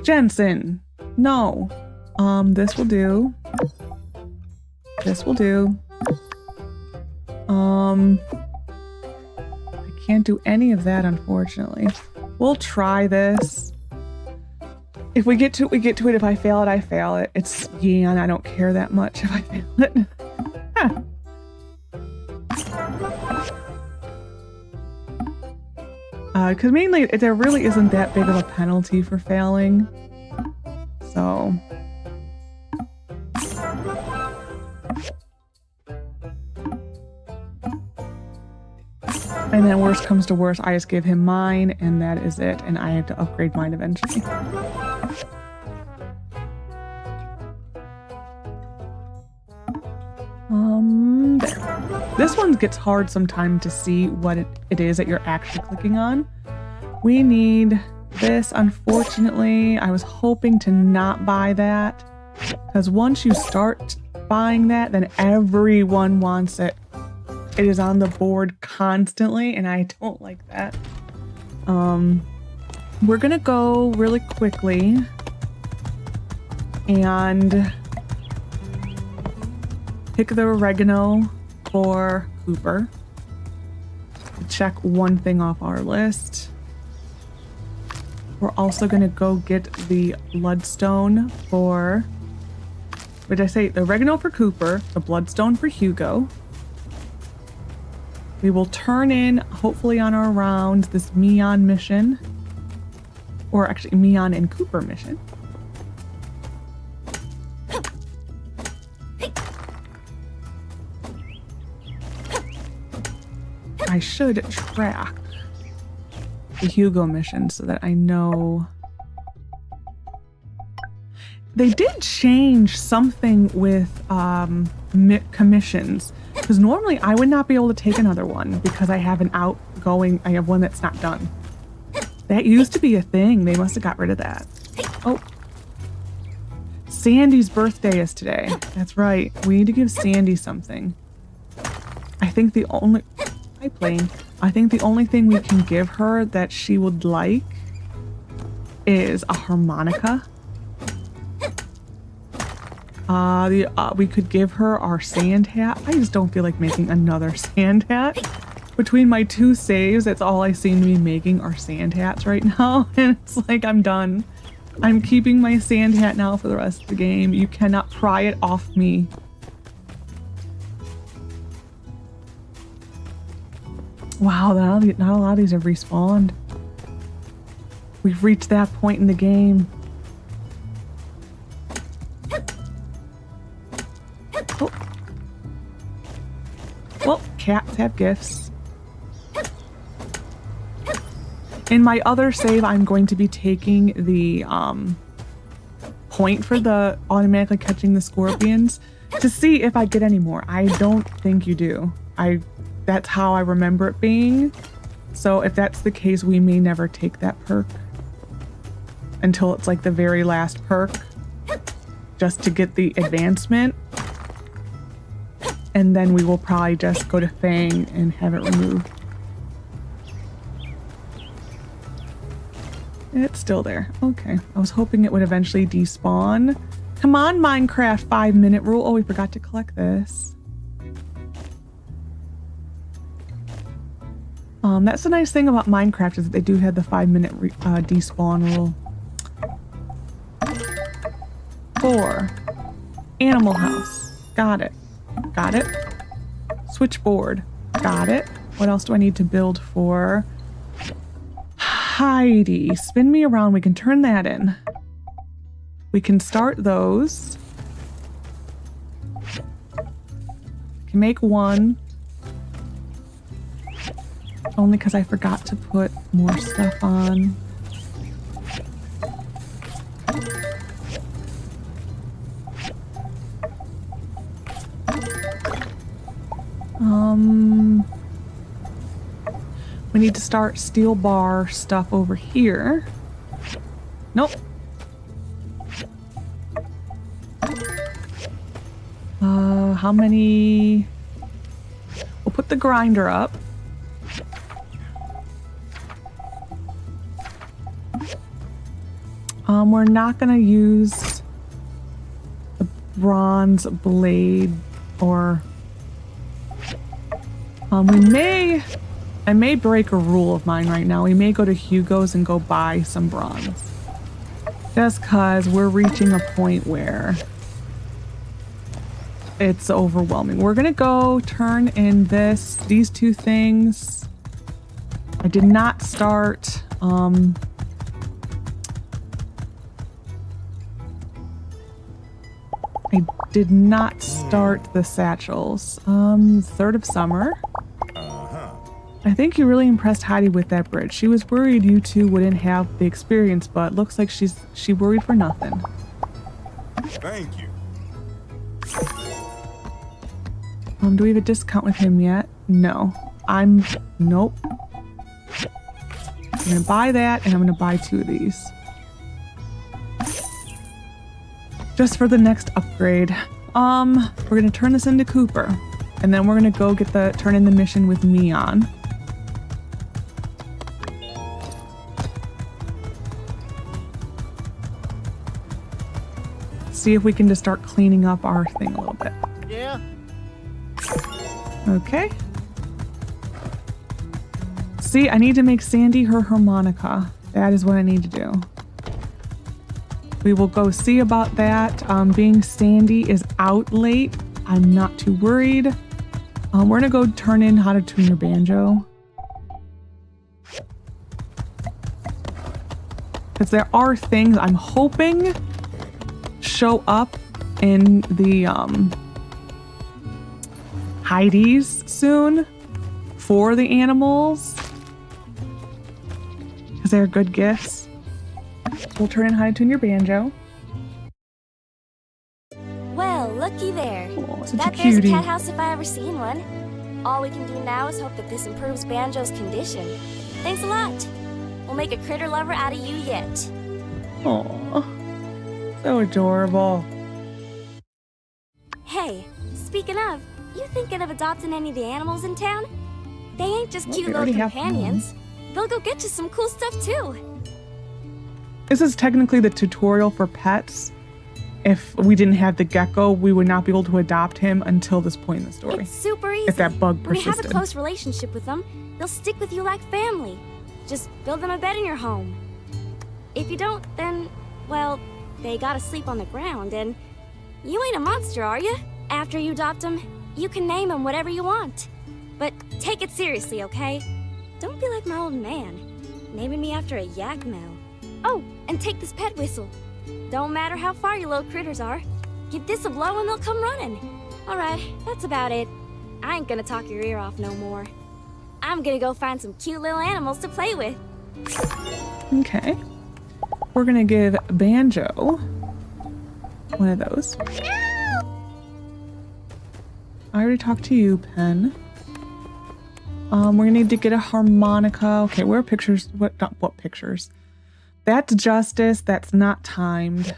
Jensen, no. This will do. This will do. I can't do any of that, unfortunately. We'll try this. If we get to it, we get to it. If I fail it, I fail it. It's Yan. I don't care that much if I fail it. Because mainly there really isn't that big of a penalty for failing. So. And then worst comes to worst, I just give him mine, and that is it. And I have to upgrade mine eventually. There. This one gets hard sometimes to see what it is that you're actually clicking on. We need this, unfortunately. I was hoping to not buy that, because once you start buying that, then everyone wants it. It is on the board constantly, and I don't like that. We're gonna go really quickly and pick the oregano for Cooper. Check one thing off our list. We're also gonna go get the bloodstone for, what did I say? The oregano for Cooper, the bloodstone for Hugo. We will turn in, hopefully on our round, this Mion mission. Or actually, Mion and Cooper mission. I should track the Hugo mission so that I know. They did change something with commissions. Because normally I would not be able to take another one because I have I have one that's not done. That used to be a thing. They must have got rid of that. Oh. Sandy's birthday is today. That's right. We need to give Sandy something. I think the only... Hi, plane. I think the only thing we can give her that she would like is a harmonica. We could give her our sand hat. I just don't feel like making another sand hat. Between my two saves, that's all I seem to be making are sand hats right now. And it's like, I'm done. I'm keeping my sand hat now for the rest of the game. You cannot pry it off me. Wow, not a lot of these have respawned. We've reached that point in the game. Oh. Well, cats have gifts. In my other save, I'm going to be taking the point for the automatically catching the scorpions to see if I get any more. I don't think you do. That's how I remember it being. So if that's the case, we may never take that perk until it's like the very last perk, just to get the advancement. And then we will probably just go to Fang and have it removed. It's still there. Okay. I was hoping it would eventually despawn. Come on, Minecraft 5-minute rule. Oh, we forgot to collect this. That's the nice thing about Minecraft is that they do have the 5-minute despawn rule. 4. Animal house. Got it. Got it. Switchboard. Got it. What else do I need to build for? Heidi. Spin me around. We can turn that in. We can start those. Can make one. Only because I forgot to put more stuff on. We need to start steel bar stuff over here. Nope. How many? We'll put the grinder up. We're not gonna use the bronze blade, or I may break a rule of mine right now. We may go to Hugo's and go buy some bronze. Just cause we're reaching a point where it's overwhelming. We're gonna go turn in these two things. I did not start, I did not start the satchels. 3rd of summer. I think you really impressed Heidi with that bridge. She was worried you two wouldn't have the experience, but looks like she worried for nothing. Thank you. Do we have a discount with him yet? No. Nope. I'm gonna buy that, and I'm gonna buy 2 of these. Just for the next upgrade. We're gonna turn this into Cooper, and then we're gonna go turn in the mission with Mion. See if we can just start cleaning up our thing a little bit. Yeah. Okay. See, I need to make Sandy her harmonica. That is what I need to do. We will go see about that. Being Sandy is out late, I'm not too worried. We're gonna go turn in how to tune your banjo. Because there are things I'm hoping show up in the Heidi's soon for the animals. Because they're good gifts. We'll turn in how to tune your banjo. Well, looky there. Oh, such a That there's a cutie. cat house if I ever seen one. All we can do now is hope that this improves Banjo's condition. Thanks a lot. We'll make a critter lover out of you yet. Aw, so adorable. Hey, speaking of, you thinking of adopting any of the animals in town? They ain't just Well, cute we little already have companions. They'll go get you some cool stuff too. This is technically the tutorial for pets. If we didn't have the Gecko, we would not be able to adopt him until this point in the story. It's super easy. If that bug When you have a persisted. close relationship with them, they'll stick with you like family. Just build them a bed in your home. If you don't, then, well, they gotta sleep on the ground, and you ain't a monster, are you? After you adopt them, you can name them whatever you want. But take it seriously, okay? Don't be like my old man, naming me after a yak male. Oh, and take this pet whistle. Don't matter how far your little critters are. Give this a blow and they'll come running. Alright, that's about it. I ain't gonna talk your ear off no more. I'm gonna go find some cute little animals to play with. Okay. We're gonna give Banjo one of those. I already talked to you, Pen. We're gonna need to get a harmonica. Okay, where are pictures? What pictures? That's Justice. That's not timed.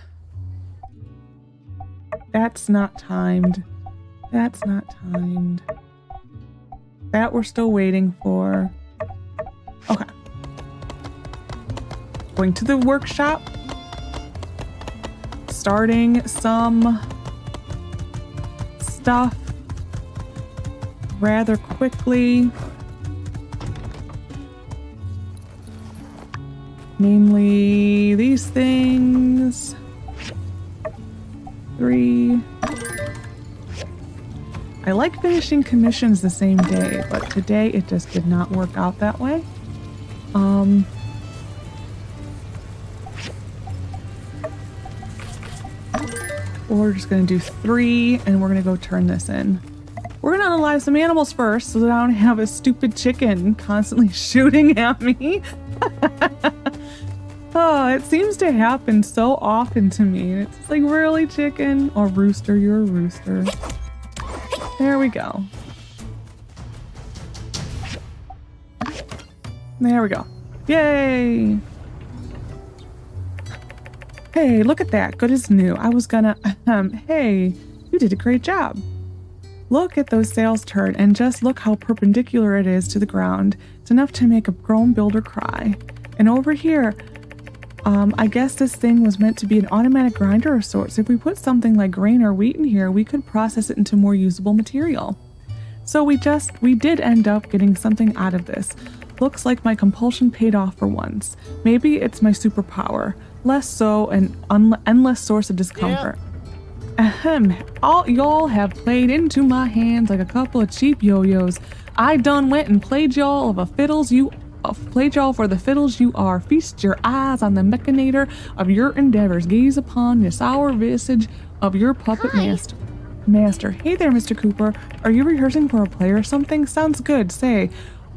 That's not timed. That's not timed. That we're still waiting for. Okay. Going to the workshop. Starting some stuff rather quickly. Namely, these things. 3. I like finishing commissions the same day, but today it just did not work out that way. We're just gonna do 3, and we're gonna go turn this in. We're gonna unalive some animals first, so that I don't have a stupid chicken constantly shooting at me. Oh, it seems to happen so often to me. It's like, really, chicken? Or rooster, you're a rooster. There we go. There we go. Yay! Hey, look at that. Good as new. I was gonna, hey, you did a great job. Look at those sails turn, and just look how perpendicular it is to the ground. It's enough to make a grown builder cry. And over here, I guess this thing was meant to be an automatic grinder of sorts. If we put something like grain or wheat in here, we could process it into more usable material. So we did end up getting something out of this. Looks like my compulsion paid off for once. Maybe it's my superpower. Less so an endless source of discomfort. Ahem, all y'all have played into my hands like a couple of cheap yo-yos. I done went and played y'all for the fiddles you are. Feast your eyes on the machinator of your endeavors. Gaze upon the sour visage of your puppet master. Hey there, Mr. Cooper. Are you rehearsing for a play or something? Sounds good. Say,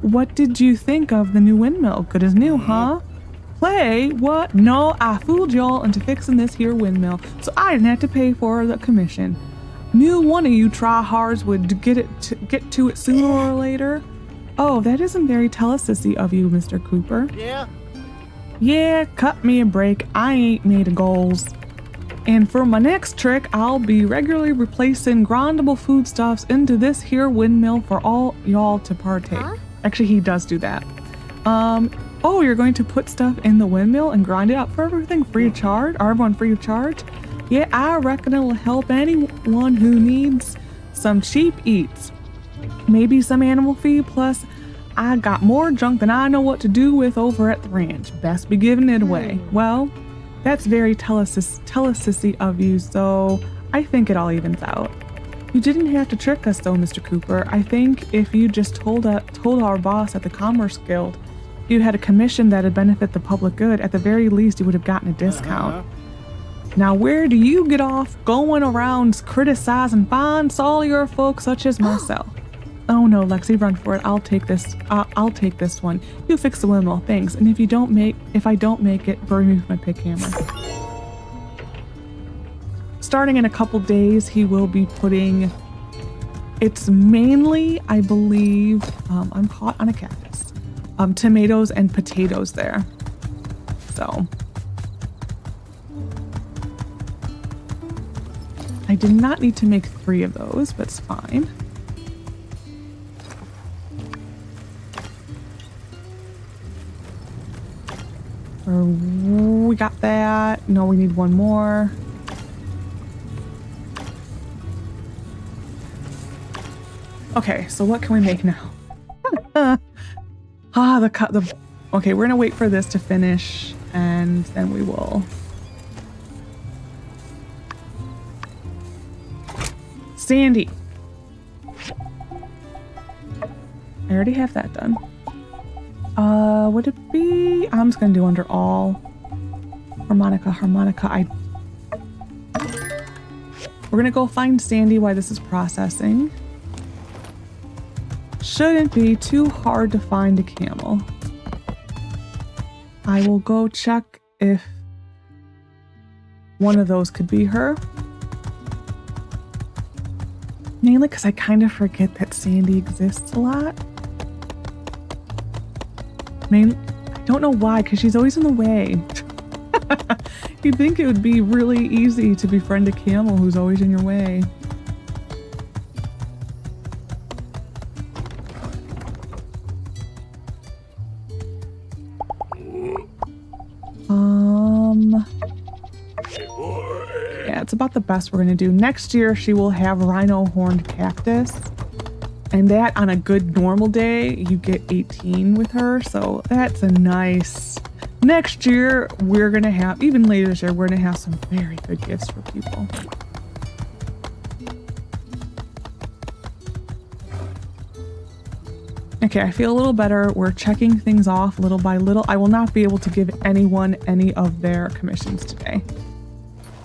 what did you think of the new windmill? Good as new, huh? Play? What? No, I fooled y'all into fixing this here windmill, so I didn't have to pay for the commission. Knew one of you tryhards would get to it sooner or later. Oh, that isn't very telesissy of you, Mr. Cooper. Yeah? Yeah, cut me a break. I ain't made of goals. And for my next trick, I'll be regularly replacing grindable foodstuffs into this here windmill for all y'all to partake. Huh? Actually, he does do that. Oh, you're going to put stuff in the windmill and grind it up for everything free of charge? Are everyone free of charge? Yeah, I reckon it'll help anyone who needs some cheap eats. Maybe some animal feed, plus I got more junk than I know what to do with over at the ranch. Best be giving it away. Well, that's very telesissy of you, so I think it all evens out. You didn't have to trick us though, Mr. Cooper. I think if you just told our boss at the Commerce Guild you had a commission that'd benefit the public good, at the very least you would have gotten a discount. Now where do you get off going around criticizing fine Sawyer folk such as myself? Oh no, Lexi, run for it. I'll take this. I'll take this one. You fix the windmill, thanks. And if I don't make it, burn me with my pick hammer. Starting in a couple days, he will be putting. It's mainly, I believe, I'm caught on a cactus. Tomatoes and potatoes there. So. I did not need to make 3 of those, but it's fine. We got that. No, we need one more. Okay, so what can we make now? Okay, we're gonna wait for this to finish, and then we will. I already have that done. Would it be? I'm just gonna do under all. Harmonica. We're gonna go find Sandy while this is processing. Shouldn't be too hard to find a camel. I will go check if one of those could be her. Mainly because I kind of forget that Sandy exists a lot. I don't know why, because she's always in the way. You'd think it would be really easy to befriend a camel who's always in your way. Yeah, it's about the best we're gonna do. Next year, she will have rhino horned cactus. And that on a good normal day, you get 18 with her. So that's a nice... Next year, we're gonna have, even later this year, we're gonna have some very good gifts for people. Okay, I feel a little better. We're checking things off little by little. I will not be able to give anyone any of their commissions today.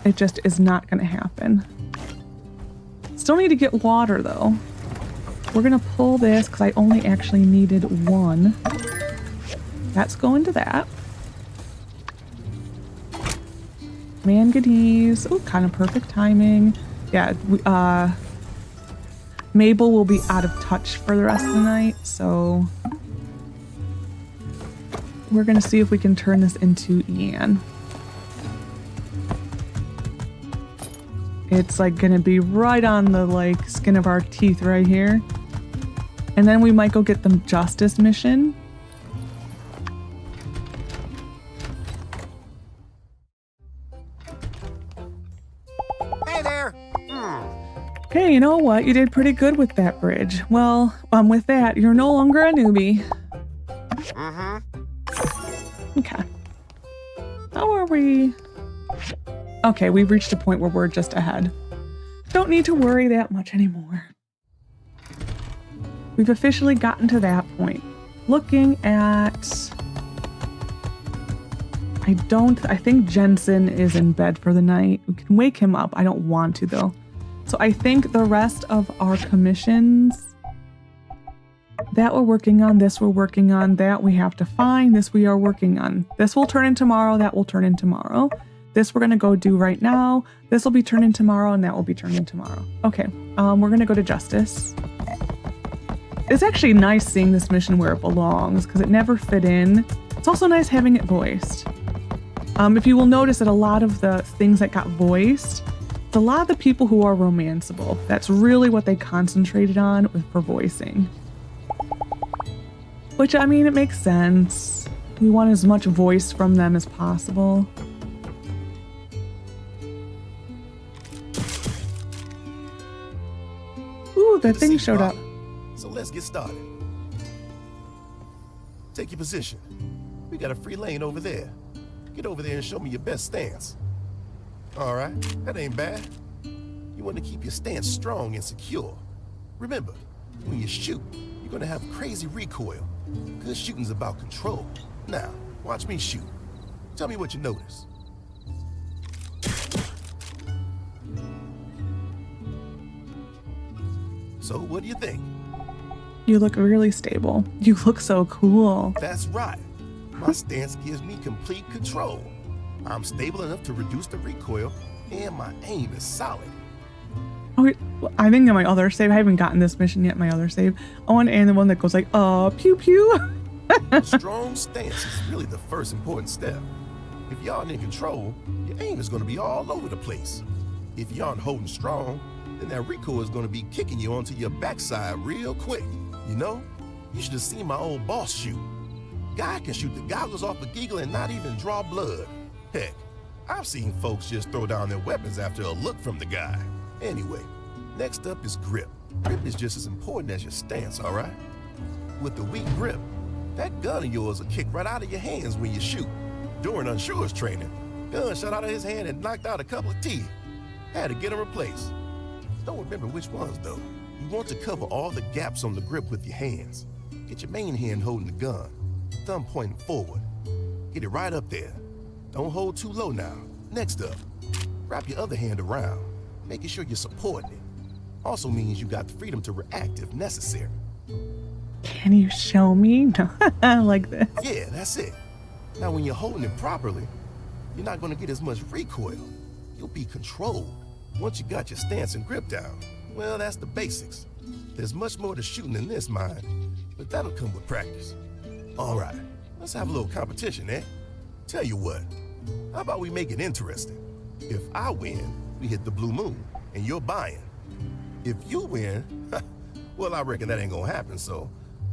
It just is not gonna happen. Still need to get water though. We're gonna pull this because I only actually needed one. That's going to that. Manganese. Oh, kind of perfect timing. Yeah, Mabel will be out of touch for the rest of the night, so we're gonna see if we can turn this into Yan. It's like gonna be right on the like skin of our teeth right here. And then we might go get the justice mission. Hey there. Hey, you know what? You did pretty good with that bridge. Well, with that, you're no longer a newbie. Okay. How are we? Okay, we've reached a point where we're just ahead. Don't need to worry that much anymore. We've officially gotten to that point. Looking at... I think Jensen is in bed for the night. We can wake him up. I don't want to though. So I think the rest of our commissions, that we're working on, this we're working on, that we have to find, this we are working on. This will turn in tomorrow, that will turn in tomorrow. This we're gonna go do right now. This will be turned in tomorrow and that will be turned in tomorrow. Okay, we're gonna go to Justice. It's actually nice seeing this mission where it belongs because it never fit in. It's also nice having it voiced. If you will notice that a lot of the things that got voiced, it's a lot of the people who are romanceable. That's really what they concentrated on for voicing. Which, I mean, it makes sense. We want as much voice from them as possible. Ooh, that thing showed up. So let's get started. Take your position. We got a free lane over there. Get over there and show me your best stance. All right, that ain't bad. You want to keep your stance strong and secure. Remember, when you shoot, you're gonna have crazy recoil. Good shooting's about control. Now, watch me shoot. Tell me what you notice. So, what do you think? You look really stable. You look so cool. That's right. My stance gives me complete control. I'm stable enough to reduce the recoil, and my aim is solid. Oh, wait, I think in my other save, I haven't gotten this mission yet, my other save. I want to end the one that goes like, pew pew. A strong stance is really the first important step. If you aren't in control, your aim is going to be all over the place. If you aren't holding strong, then that recoil is going to be kicking you onto your backside real quick. You know, you should have seen my old boss shoot. Guy can shoot the goggles off a giggle and not even draw blood. Heck, I've seen folks just throw down their weapons after a look from the guy. Anyway, next up is grip. Grip is just as important as your stance, all right? With the weak grip, that gun of yours will kick right out of your hands when you shoot. During Unsure's training, gun shot out of his hand and knocked out a couple of teeth. Had to get them replaced. Don't remember which ones though. You want to cover all the gaps on the grip with your hands. get your main hand holding the gun, thumb pointing forward. Get it right up there. Don't hold too low now. Next up, wrap your other hand around, making sure you're supporting it. Also means you got the freedom to react if necessary. Can you show me? Like this. Yeah, that's it. Now when you're holding it properly, you're not going to get as much recoil. You'll be controlled. Once you got your stance and grip down, well, that's the basics. There's much more to shooting than this, mind, but that'll come with practice. All right, let's have a little competition, eh? Tell you what, how about we make it interesting? If I win, we hit the blue moon, and you're buying. If you win, well, I reckon that ain't gonna happen, so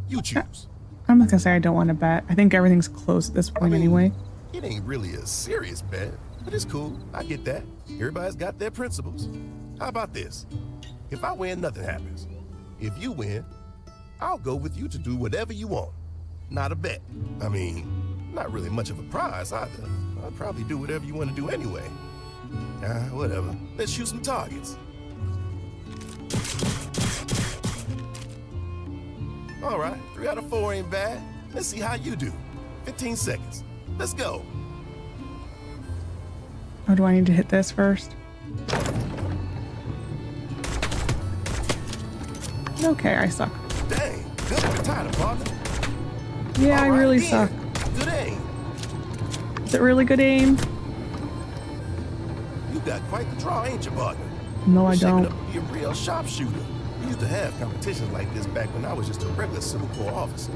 you choose. I'm not gonna say I don't want to bet. I think everything's close at this point anyway. It ain't really a serious bet, but it's cool. I get that. Everybody's got their principles. How about this? If I win, nothing happens. If you win, I'll go with you to do whatever you want. Not a bet. I mean, not really much of a prize either. I'd probably do whatever you want to do anyway. Whatever. Let's shoot some targets. All right, 3 out of 4 ain't bad. Let's see how you do. 15 seconds. Let's go. Or do I need to hit this first? Okay, I suck. Dang, good retire, partner. Yeah, I really suck. Good aim. Is it really good aim? You got quite the draw, ain't you, partner? No, I You're shaping don't. up to be a real sharpshooter. We used to have competitions like this back when I was just a regular Civil Corps officer.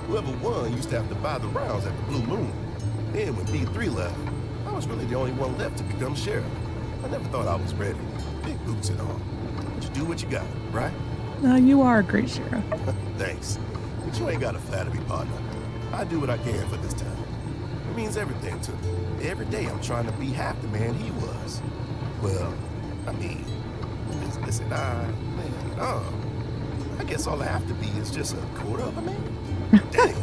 Whoever won used to have to buy the rounds at the Blue Moon. Then when B3 left, I was really the only one left to become sheriff. I never thought I was ready. Big boots and all. But you do what you got, right? You are a great sheriff. Thanks. But you ain't got to flatter me, partner. I do what I can for this town. It means everything to me. Every day I'm trying to be half the man he was. Well, I mean, listen, I guess all I have to be is just a quarter of a man. Dang,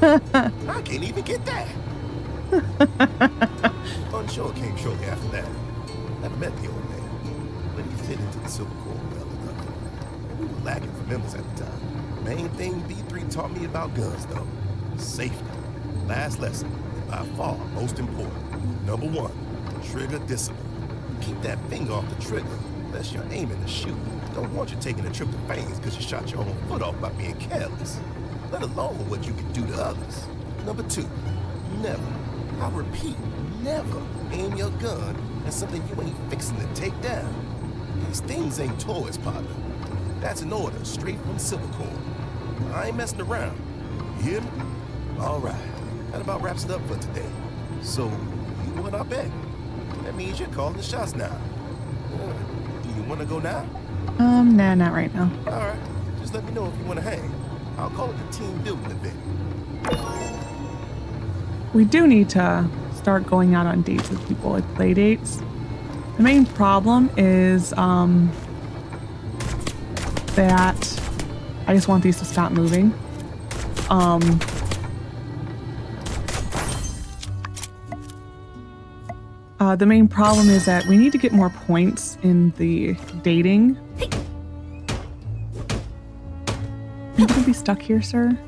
I can't even get that. Unsure came shortly after that. Never met the old man, but he fit into the Civil Corps well enough. And we were lacking for members at the time. Main thing B3 taught me about guns, though, safety. Last lesson, and by far most important. Number 1, trigger discipline. Keep that finger off the trigger unless you're aiming to shoot. Don't want you taking a trip to Fanes because you shot your own foot off by being careless, let alone what you can do to others. Number 2, never, I repeat, never aim your gun at something you ain't fixing to take down. These things ain't toys, partner. That's an order straight from Civil Corps. I ain't messing around. You hear me? All right, that about wraps it up for today. So, you won our bet. That means you're calling the shots now. Do you want to go now? Nah, not right now. All right, just let me know if you want to hang. I'll call it the team building event. We do need to start going out on dates with people, like play dates. The main problem is that I just want these to stop moving. The main problem is that we need to get more points in the dating. You gonna be stuck here, sir?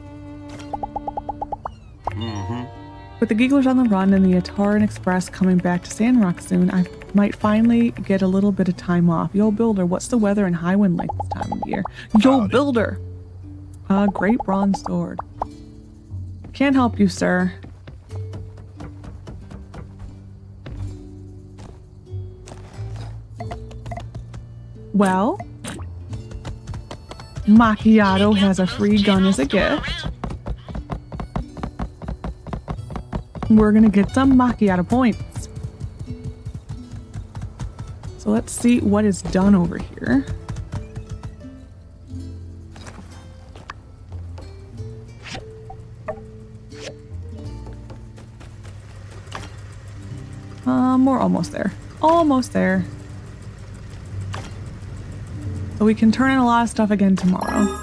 With the Gigglers on the run and the Ataran Express coming back to Sandrock soon, I might finally get a little bit of time off. Yo, Builder, what's the weather and high wind like this time of year? Yo, Builder! Great bronze sword. Can't help you, sir. Well, Macchiato has a free gun as a gift. We're gonna get some Macchiato points. So let's see what is done over here. We're almost there. Almost there. So we can turn in a lot of stuff again tomorrow.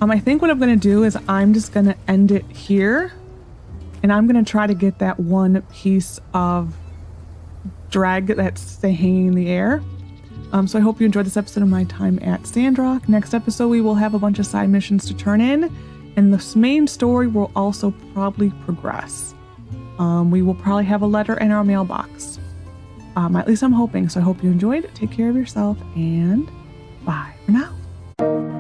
I think what I'm going to do is I'm just going to end it here. And I'm going to try to get that one piece of drag that's hanging in the air. So I hope you enjoyed this episode of my time at Sandrock. Next episode, we will have a bunch of side missions to turn in, and this main story will also probably progress. We will probably have a letter in our mailbox. At least I'm hoping. So I hope you enjoyed. Take care of yourself, and bye for now.